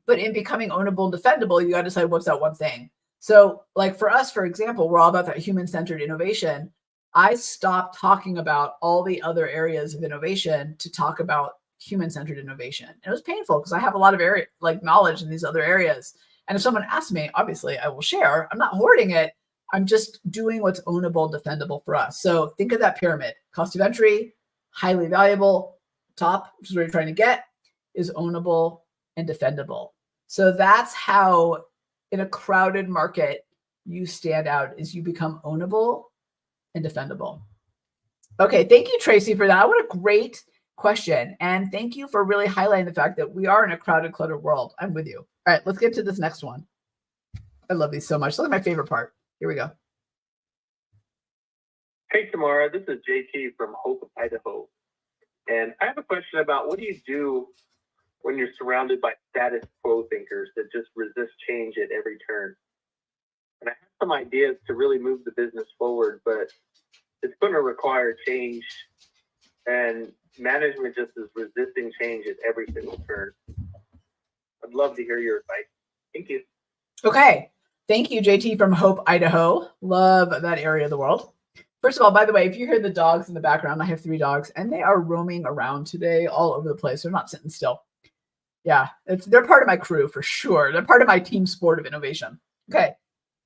but in becoming ownable and defendable, you got to decide what's that one thing. So like for us, for example, we're all about that human-centered innovation. I stopped talking about all the other areas of innovation to talk about human-centered innovation. And it was painful because I have a lot of knowledge in these other areas. And if someone asks me, obviously I will share. I'm not hoarding it. I'm just doing what's ownable, defendable for us. So think of that pyramid: cost of entry, highly valuable, top, which is where you're trying to get, is ownable and defendable. So that's how in a crowded market you stand out, is you become ownable and defendable. Okay, thank you, Tracy, for that. What a great question. And thank you for really highlighting the fact that we are in a crowded, cluttered world. I'm with you. All right, let's get to this next one. I love these so much. Look at my favorite part. Here we go. Hey, Tamara, this is JT from Hope, Idaho. And I have a question about what do you do when you're surrounded by status quo thinkers that just resist change at every turn? And I have some ideas to really move the business forward, but it's going to require change, and management just is resisting change at every single turn. I'd love to hear your advice. Thank you. Okay. Thank you, JT from Hope, Idaho. Love that area of the world. First of all, by the way, if you hear the dogs in the background, I have 3 dogs and they are roaming around today all over the place. They're not sitting still. Yeah, they're part of my crew for sure. They're part of my team sport of innovation. Okay.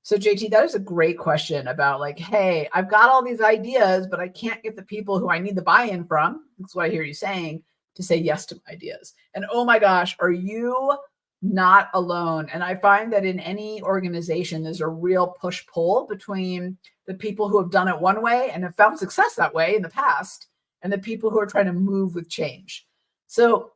So JT, that is a great question about like, hey, I've got all these ideas, but I can't get the people who I need the buy-in from. That's what I hear you saying, to say yes to my ideas. And oh my gosh, are you not alone? And I find that in any organization, there's a real push-pull between the people who have done it one way and have found success that way in the past, and the people who are trying to move with change. So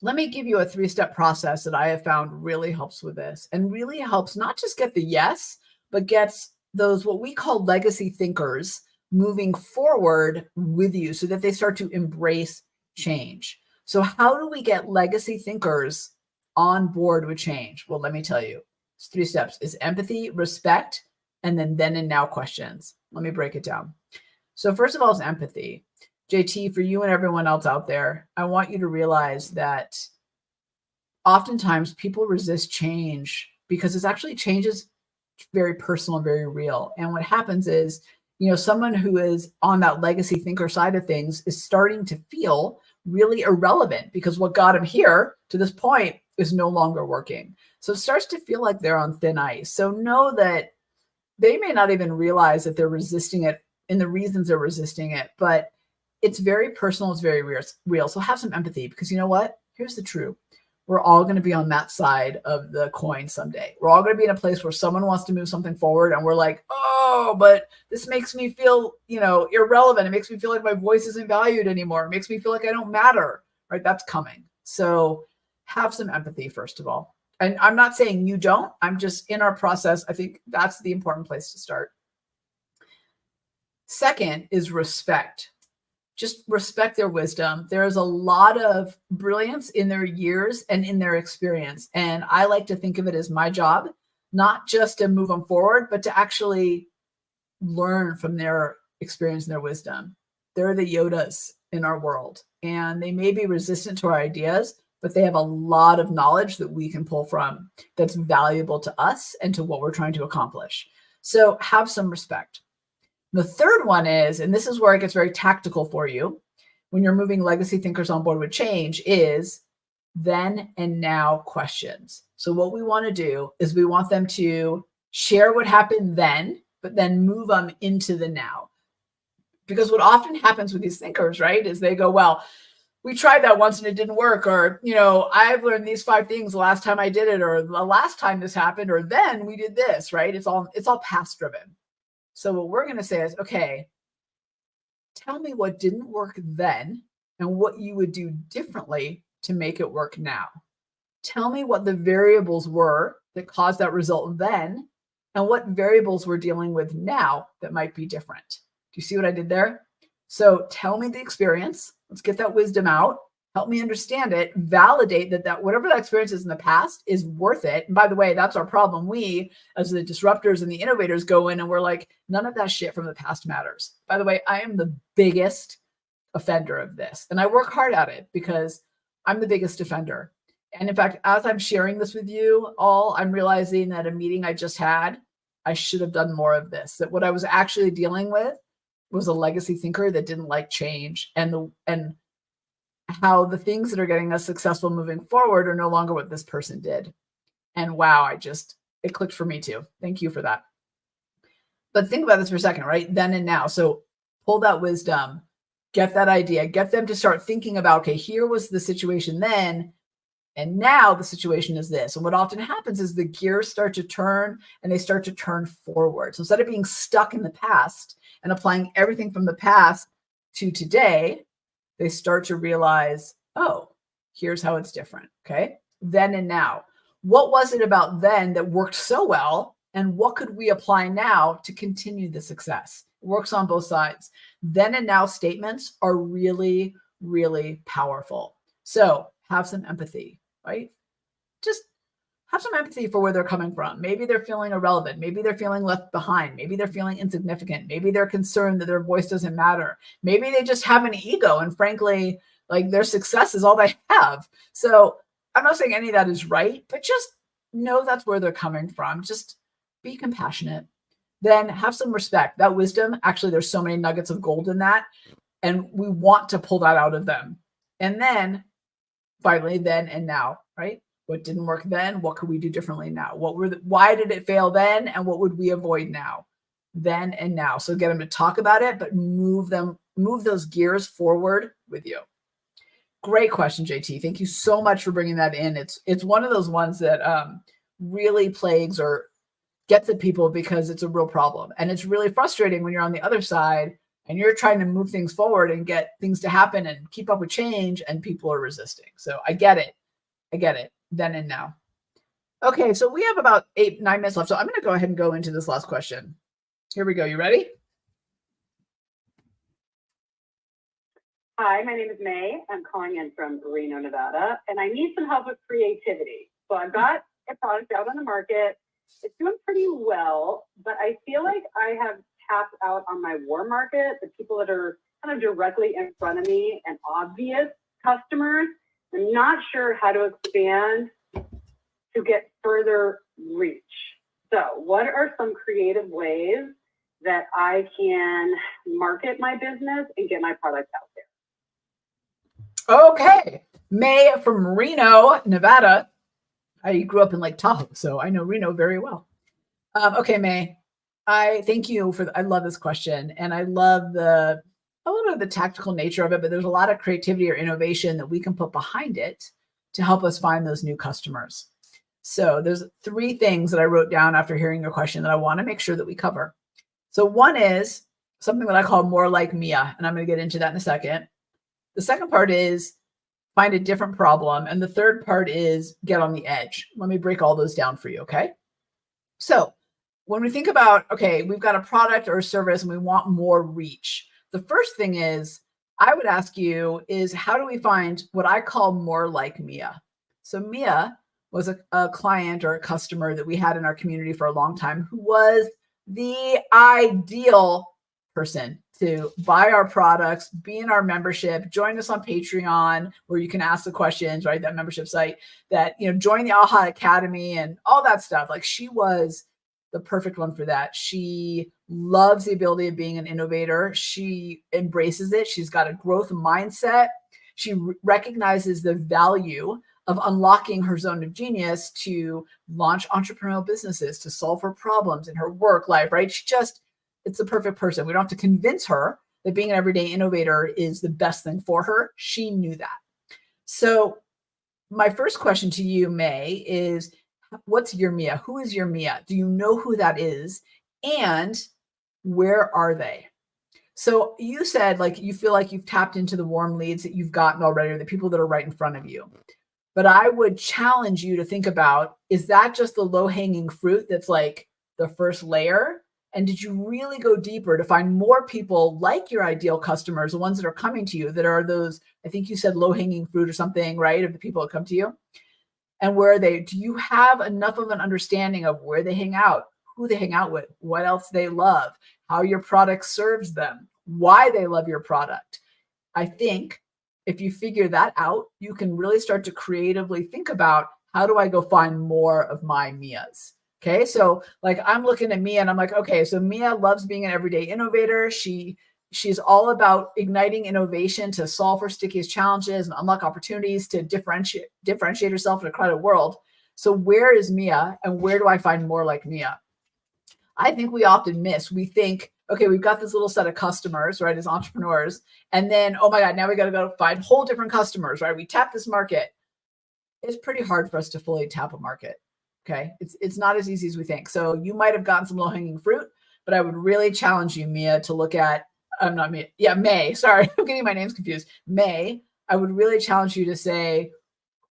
let me give you a 3-step process that I have found really helps with this, and really helps not just get the yes, but gets those what we call legacy thinkers moving forward with you so that they start to embrace change. So how do we get legacy thinkers on board with change? Well, let me tell you, it's 3 steps. It's empathy, respect, and then and now questions. Let me break it down. So first of all, it's empathy. JT, for you and everyone else out there, I want you to realize that oftentimes people resist change because it's actually change is very personal and very real. And what happens is, someone who is on that legacy thinker side of things is starting to feel really irrelevant because what got them here to this point is no longer working. So it starts to feel like they're on thin ice. So know that they may not even realize that they're resisting it and the reasons they're resisting it, but it's very personal. It's very real. So have some empathy, because you know what? Here's the truth. We're all going to be on that side of the coin someday. We're all going to be in a place where someone wants to move something forward and we're like, oh, but this makes me feel, irrelevant. It makes me feel like my voice isn't valued anymore. It makes me feel like I don't matter, right? That's coming. So have some empathy, first of all. And I'm not saying you don't. I'm just in our process. I think that's the important place to start. Second is respect. Just respect their wisdom. There's a lot of brilliance in their years and in their experience. And I like to think of it as my job, not just to move them forward, but to actually learn from their experience and their wisdom. They're the Yodas in our world, and they may be resistant to our ideas, but they have a lot of knowledge that we can pull from that's valuable to us and to what we're trying to accomplish. So have some respect. The third one is, and this is where it gets very tactical for you when you're moving legacy thinkers on board with change, is then and now questions. So what we want to do is we want them to share what happened then, but then move them into the now. Because what often happens with these thinkers, right, is they go, well, we tried that once and it didn't work, or, I've learned these 5 things the last time I did it, or the last time this happened, or then we did this, right? It's all past driven. So what we're going to say is, okay, tell me what didn't work then and what you would do differently to make it work now. Tell me what the variables were that caused that result then and what variables we're dealing with now that might be different. Do you see what I did there? So tell me the experience. Let's get that wisdom out. Help me understand it. Validate that whatever that experience is in the past is worth it. And by the way, that's our problem. We, as the disruptors and the innovators, go in and we're like, none of that shit from the past matters. By the way, I am the biggest offender of this. And I work hard at it because I'm the biggest offender. And in fact, as I'm sharing this with you all, I'm realizing that a meeting I just had, I should have done more of this. That what I was actually dealing with was a legacy thinker that didn't like change, and how the things that are getting us successful moving forward are no longer what this person did. And wow, it clicked for me too. Thank you for that. But think about this for a second, right? Then and now. So pull that wisdom, Get that idea, get them to start thinking about, okay, here was the situation then, and now the situation is this. And what often happens is the gears start to turn and they start to turn forward. So instead of being stuck in the past and applying everything from the past to today, they start to realize, oh, here's how it's different. Okay. Then and now. What was it about then that worked so well? And what could we apply now to continue the success? It works on both sides. Then and now statements are really, really powerful. So have some empathy, right? Just have some empathy for where they're coming from. Maybe they're feeling irrelevant. Maybe they're feeling left behind. Maybe they're feeling insignificant. Maybe they're concerned that their voice doesn't matter. Maybe they just have an ego and frankly, like their success is all they have. So I'm not saying any of that is right, but just know that's where they're coming from. Just be compassionate. Then have some respect. That wisdom, actually, there's so many nuggets of gold in that. And we want to pull that out of them. And then finally, then and now, right? What didn't work then? What could we do differently now? Why did it fail then? And what would we avoid now? Then and now. So get them to talk about it, but move those gears forward with you. Great question, JT. Thank you so much for bringing that in. It's one of those ones that really plagues or gets at people because it's a real problem. And it's really frustrating when you're on the other side and you're trying to move things forward and get things to happen and keep up with change and people are resisting. So I get it. Then and now. Okay, so we have about 8-9 minutes left. So I'm going to go ahead and go into this last question. Here we go. You ready? Hi, my name is May. I'm calling in from Reno, Nevada, and I need some help with creativity. So I've got a product out on the market. It's doing pretty well, but I feel like I have tapped out on my warm market, the people that are kind of directly in front of me and obvious customers. I'm not sure how to expand to get further reach. So what are some creative ways that I can market my business and get my product out there? Okay. May from Reno, Nevada. I grew up in Lake Tahoe, so I know Reno very well. Okay, May. I thank you I love this question. And I love a little bit of the tactical nature of it, but there's a lot of creativity or innovation that we can put behind it to help us find those new customers. So there's 3 things that I wrote down after hearing your question that I want to make sure that we cover. So one is something that I call more like Mia, and I'm going to get into that in a second. The second part is find a different problem. And the third part is get on the edge. Let me break all those down for you, okay? So when we think about, okay, we've got a product or a service and we want more reach. The first thing is, I would ask you is how do we find what I call more like Mia? So Mia was a client or a customer that we had in our community for a long time who was the ideal person to buy our products, be in our membership, join us on Patreon where you can ask the questions, right? That membership site that, join the AHA Academy and all that stuff. Like she was the perfect one for that. She loves the ability of being an innovator. She embraces it. She's got a growth mindset. She recognizes the value of unlocking her zone of genius to launch entrepreneurial businesses, to solve her problems in her work life, right? It's the perfect person. We don't have to convince her that being an everyday innovator is the best thing for her. She knew that. So my first question to you, May, is what's your Mia? Who is your Mia? Do you know who that is? And where are they? So you said like you feel like you've tapped into the warm leads that you've gotten already, or the people that are right in front of you. But I would challenge you to think about, is that just the low-hanging fruit that's like the first layer? And did you really go deeper to find more people like your ideal customers, the ones that are coming to you, that are those, I think you said low-hanging fruit or something, right? Of the people that come to you. And where are they? Do you have enough of an understanding of where they hang out, who they hang out with, what else they love, how your product serves them, why they love your product? I think if you figure that out, you can really start to creatively think about, how do I go find more of my Mias? Okay, so like I'm looking at Mia and I'm like, okay, so Mia loves being an everyday innovator. She's all about igniting innovation to solve her stickiest challenges and unlock opportunities to differentiate herself in a crowded world. So where is Mia and where do I find more like Mia? I think we often miss. We think Okay, we've got this little set of customers, right, as entrepreneurs. And then, oh my God, now we got to go find whole different customers, right? We tap this market. It's pretty hard for us to fully tap a market. Okay. It's not as easy as we think. So you might have gotten some low hanging fruit, but I would really challenge you, Mia, to look at, I'm not Mia. Yeah, May. Sorry. I'm getting my names confused. May. I would really challenge you to say,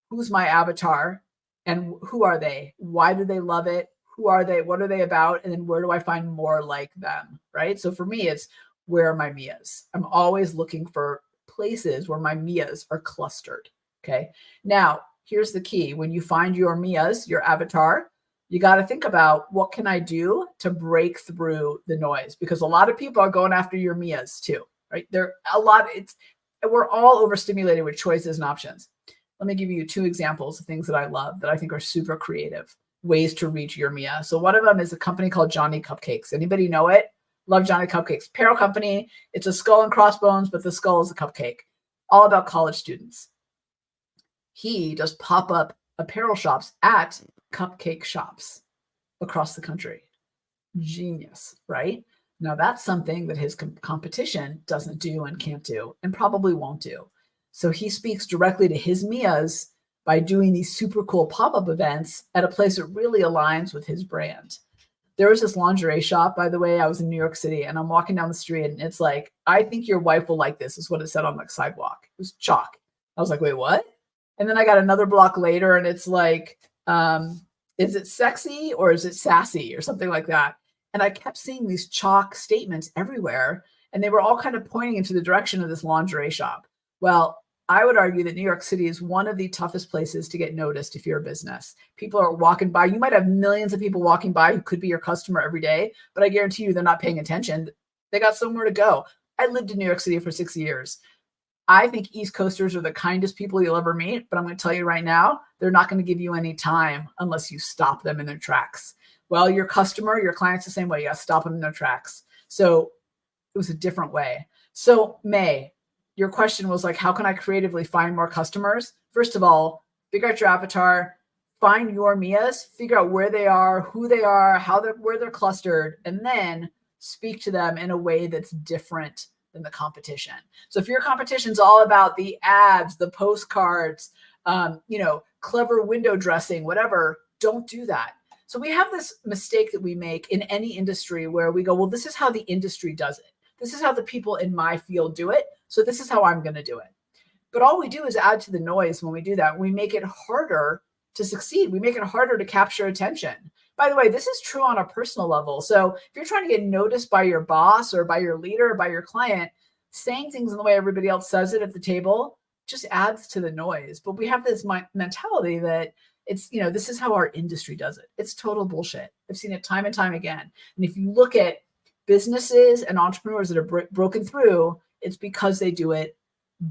who's my avatar and who are they? Why do they love it? Who are they? What are they about? And then where do I find more like them? Right. So for me, it's where are my Mias? I'm always looking for places where my Mias are clustered. Okay. Now, here's the key. When you find your Mias, your avatar, you got to think about what can I do to break through the noise? Because a lot of people are going after your Mias too, right? We're all overstimulated with choices and options. Let me give you 2 examples of things that I love that I think are super creative ways to reach your Mia. So one of them is a company called Johnny Cupcakes. Anybody know it? Love Johnny Cupcakes. Apparel company. It's a skull and crossbones, but the skull is a cupcake. All about college students. He does pop-up apparel shops at cupcake shops across the country. Genius, right? Now that's something that his competition doesn't do and can't do and probably won't do. So he speaks directly to his Mias by doing these super cool pop-up events at a place that really aligns with his brand. There was this lingerie shop, by the way. I was in New York City and I'm walking down the street and it's like, I think your wife will like this, is what it said on the sidewalk. It was chalk. I was like, wait, what? And then I got another block later and it's like, is it sexy or is it sassy or something like that? And I kept seeing these chalk statements everywhere and they were all kind of pointing into the direction of this lingerie shop. Well, I would argue that New York City is one of the toughest places to get noticed if you're a business. People are walking by. You might have millions of people walking by who could be your customer every day, but I guarantee you they're not paying attention. They got somewhere to go. I lived in New York City for 6 years. I think East Coasters are the kindest people you'll ever meet, but I'm going to tell you right now, they're not going to give you any time unless you stop them in their tracks. Well, your customer, your client's the same way. You got to stop them in their tracks. So it was a different way. So May, your question was like, how can I creatively find more customers? First of all, figure out your avatar, find your Mias, figure out where they are, who they are, where they're clustered, and then speak to them in a way that's different than the competition. So if your competition's all about the ads, the postcards, clever window dressing, whatever, don't do that. So we have this mistake that we make in any industry where we go, well, this is how the industry does it. This is how the people in my field do it. So this is how I'm going to do it. But all we do is add to the noise when we do that. We make it harder to succeed. We make it harder to capture attention. By the way, this is true on a personal level. So if you're trying to get noticed by your boss or by your leader or by your client, saying things in the way everybody else says it at the table just adds to the noise. But we have this mentality that this is how our industry does it. It's total bullshit. I've seen it time and time again. And if you look at businesses and entrepreneurs that are broken through, it's because they do it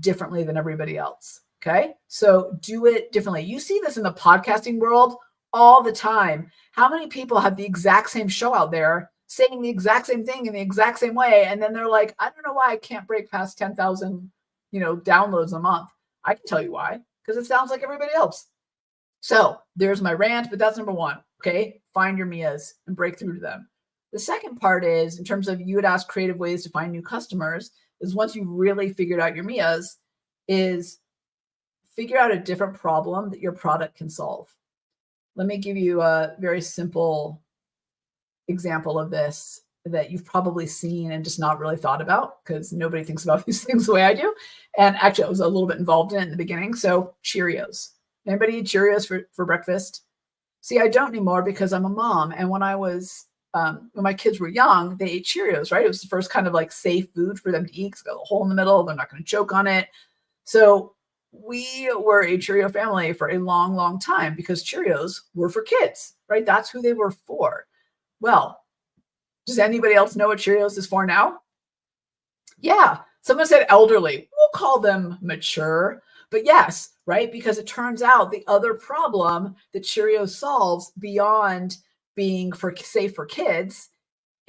differently than everybody else. Okay. So do it differently. You see this in the podcasting world all the time. How many people have the exact same show out there saying the exact same thing in the exact same way? And then they're like, I don't know why I can't break past 10,000, downloads a month. I can tell you why, because it sounds like everybody else. So there's my rant, but that's number 1. Okay. Find your Mias and break through to them. The second part is, in terms of you would ask creative ways to find new customers, is once you've really figured out your Mias, is figure out a different problem that your product can solve. Let me give you a very simple example of this that you've probably seen and just not really thought about, because nobody thinks about these things the way I do. And actually, I was a little bit involved in it in the beginning. So Cheerios. Anybody eat Cheerios for breakfast? See, I don't anymore because I'm a mom. And when my kids were young, they ate Cheerios, right? It was the first kind of like safe food for them to eat. It's got a hole in the middle. They're not going to choke on it. So we were a Cheerio family for a long, long time because Cheerios were for kids, right? That's who they were for. Well, does anybody else know what Cheerios is for now? Yeah. Someone said elderly. We'll call them mature. But yes, right? Because it turns out the other problem that Cheerios solves beyond being safe for kids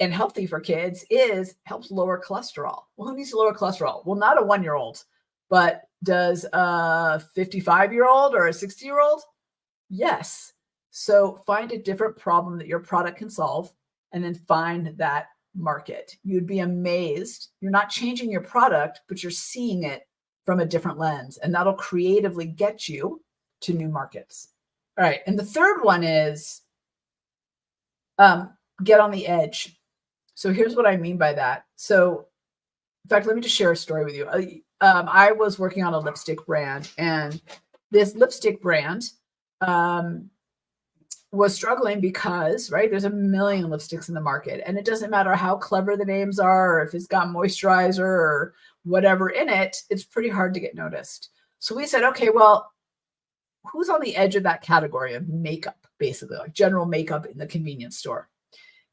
and healthy for kids is helps lower cholesterol. Well, who needs to lower cholesterol? Well, not a 1-year-old, but does a 55-year-old or a 60-year-old? Yes. So find a different problem that your product can solve and then find that market. You'd be amazed. You're not changing your product, but you're seeing it from a different lens, and that'll creatively get you to new markets. All right. And the third one is get on the edge. So here's what I mean by that. So in fact, let me just share a story with you. I was working on a lipstick brand, and this lipstick brand was struggling because, right, there's a million lipsticks in the market, and it doesn't matter how clever the names are, or if it's got moisturizer or whatever in it, it's pretty hard to get noticed. So we said, okay, well, who's on the edge of that category of makeup, basically, like general makeup in the convenience store?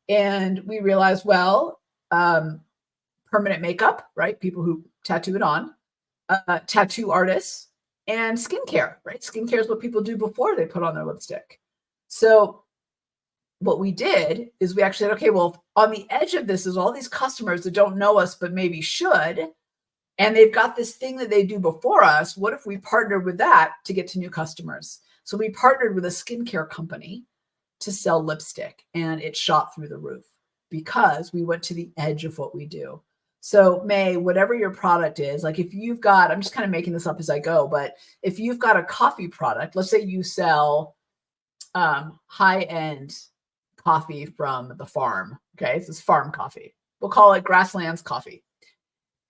And we realized, well, permanent makeup, right? People who tattoo it on, tattoo artists, and skincare, right? Skincare is what people do before they put on their lipstick. So what we did is we actually said, okay, well, on the edge of this is all these customers that don't know us, but maybe should, and they've got this thing that they do before us. What if we partnered with that to get to new customers? So we partnered with a skincare company to sell lipstick, and it shot through the roof because we went to the edge of what we do. So May, whatever your product is, like if you've got, I'm just kind of making this up as I go, but if you've got a coffee product, let's say you sell high-end coffee from the farm. Okay. This is farm coffee. We'll call it Grasslands coffee.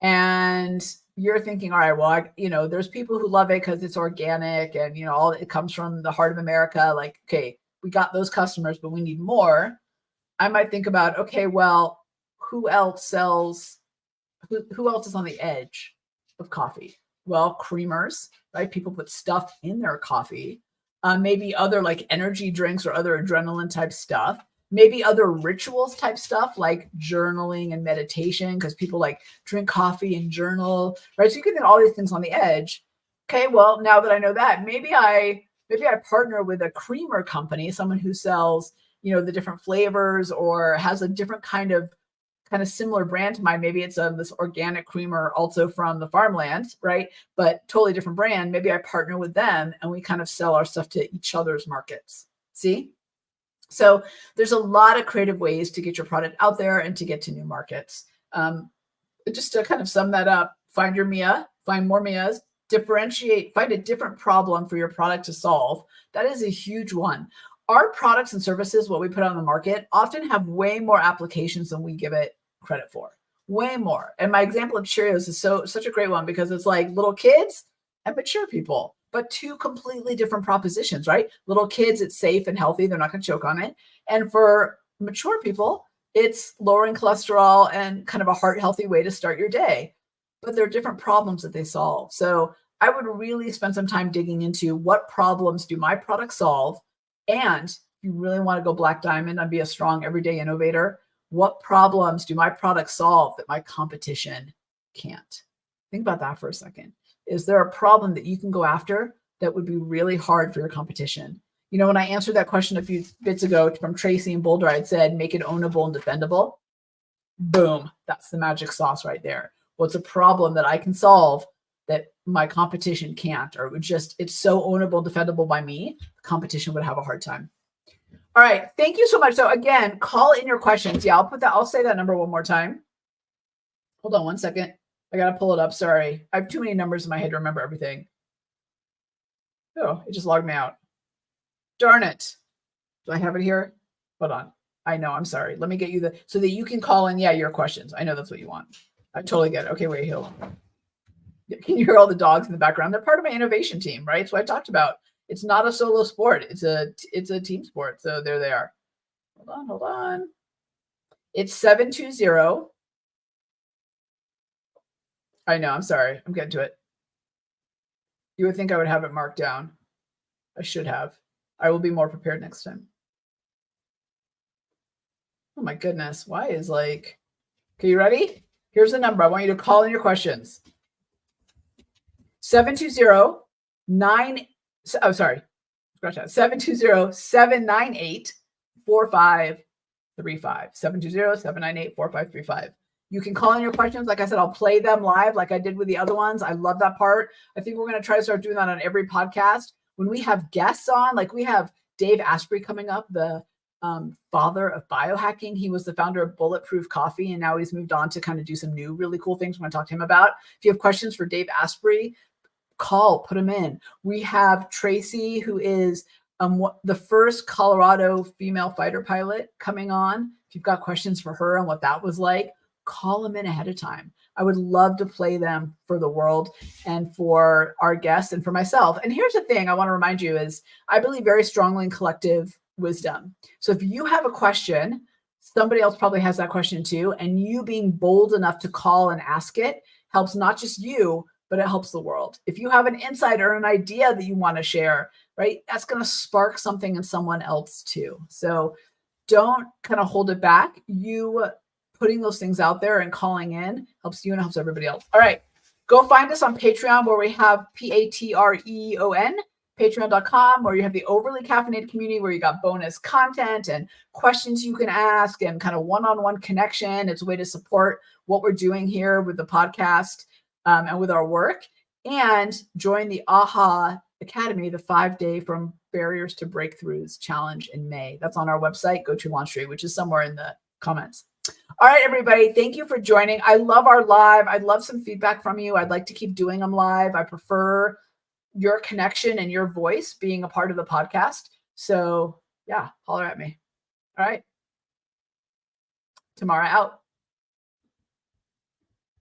And you're thinking, all right, well, there's people who love it because it's organic and, all it comes from the heart of America. Like, okay, we got those customers, but we need more. I might think about, okay, well, who else sells, who else is on the edge of coffee? Well, creamers, right? People put stuff in their coffee. Maybe other like energy drinks or other adrenaline type stuff. Maybe other rituals type stuff like journaling and meditation, because people like drink coffee and journal, right? So you can get all these things on the edge. Okay, well, now that I know that, maybe I partner with a creamer company, someone who sells, the different flavors or has a different kind of similar brand to mine. Maybe it's this organic creamer also from the farmland, right? But totally different brand. Maybe I partner with them and we kind of sell our stuff to each other's markets. See? So there's a lot of creative ways to get your product out there and to get to new markets. Just to kind of sum that up, find your Mia, find more Mias, differentiate, find a different problem for your product to solve. That is a huge one. Our products and services, what we put on the market, often have way more applications than we give it credit for. Way more. And my example of Cheerios is such a great one because it's like little kids and mature people, but two completely different propositions, right? Little kids, it's safe and healthy. They're not going to choke on it. And for mature people, it's lowering cholesterol and kind of a heart healthy way to start your day. But there are different problems that they solve. So I would really spend some time digging into what problems do my products solve. And if you really want to go black diamond and be a strong everyday innovator, what problems do my products solve that my competition can't? Think about that for a second. Is there a problem that you can go after that would be really hard for your competition? When I answered that question a few bits ago from Tracy in Boulder, I'd said, make it ownable and defendable. Boom. That's the magic sauce right there. What's a problem that I can solve that my competition can't, or it's so ownable, defendable by me, the competition would have a hard time. All right. Thank you so much. So again, call in your questions. Yeah, I'll say that number one more time. Hold on one second. I got to pull it up. Sorry. I have too many numbers in my head to remember everything. Oh, it just logged me out. Darn it. Do I have it here? Hold on. I know. I'm sorry. Let me get you so that you can call in. Yeah, your questions. I know that's what you want. I totally get it. Okay, wait, hold on. Can you hear all the dogs in the background? They're part of my innovation team, right? So I talked about it's not a solo sport. It's a team sport. So there they are. Hold on. It's 720. I know. I'm sorry. I'm getting to it. You would think I would have it marked down. I should have. I will be more prepared next time. Oh my goodness. Why is okay, you ready? Here's the number. I want you to call in your questions. 720-798-4535. 720-798-4535. You can call in your questions. Like I said, I'll play them live like I did with the other ones. I love that part. I think we're going to try to start doing that on every podcast. When we have guests on, like we have Dave Asprey coming up, the father of biohacking. He was the founder of Bulletproof Coffee, and now he's moved on to kind of do some new really cool things we're going to talk to him about. If you have questions for Dave Asprey, put him in. We have Tracy, who is the first Colorado female fighter pilot coming on. If you've got questions for her and what that was like, call them in ahead of time. I would love to play them for the world and for our guests and for myself. And here's the thing I want to remind you is I believe very strongly in collective wisdom. So if you have a question, somebody else probably has that question too. And you being bold enough to call and ask it helps not just you, but it helps the world. If you have an insight or an idea that you want to share, right, that's going to spark something in someone else too. So don't kind of hold it back. You putting those things out there and calling in helps you and helps everybody else. All right. Go find us on Patreon where we have Patreon, patreon.com, where you have the Overly Caffeinated community where you got bonus content and questions you can ask and kind of one-on-one connection. It's a way to support what we're doing here with the podcast and with our work. And join the AHA Academy, the 5-day From Barriers to Breakthroughs challenge in May. That's on our website, Go To Launchtree, which is somewhere in the comments. All right, everybody. Thank you for joining. I love our live. I'd love some feedback from you. I'd like to keep doing them live. I prefer your connection and your voice being a part of the podcast. So yeah, holler at me. All right. Tamara out.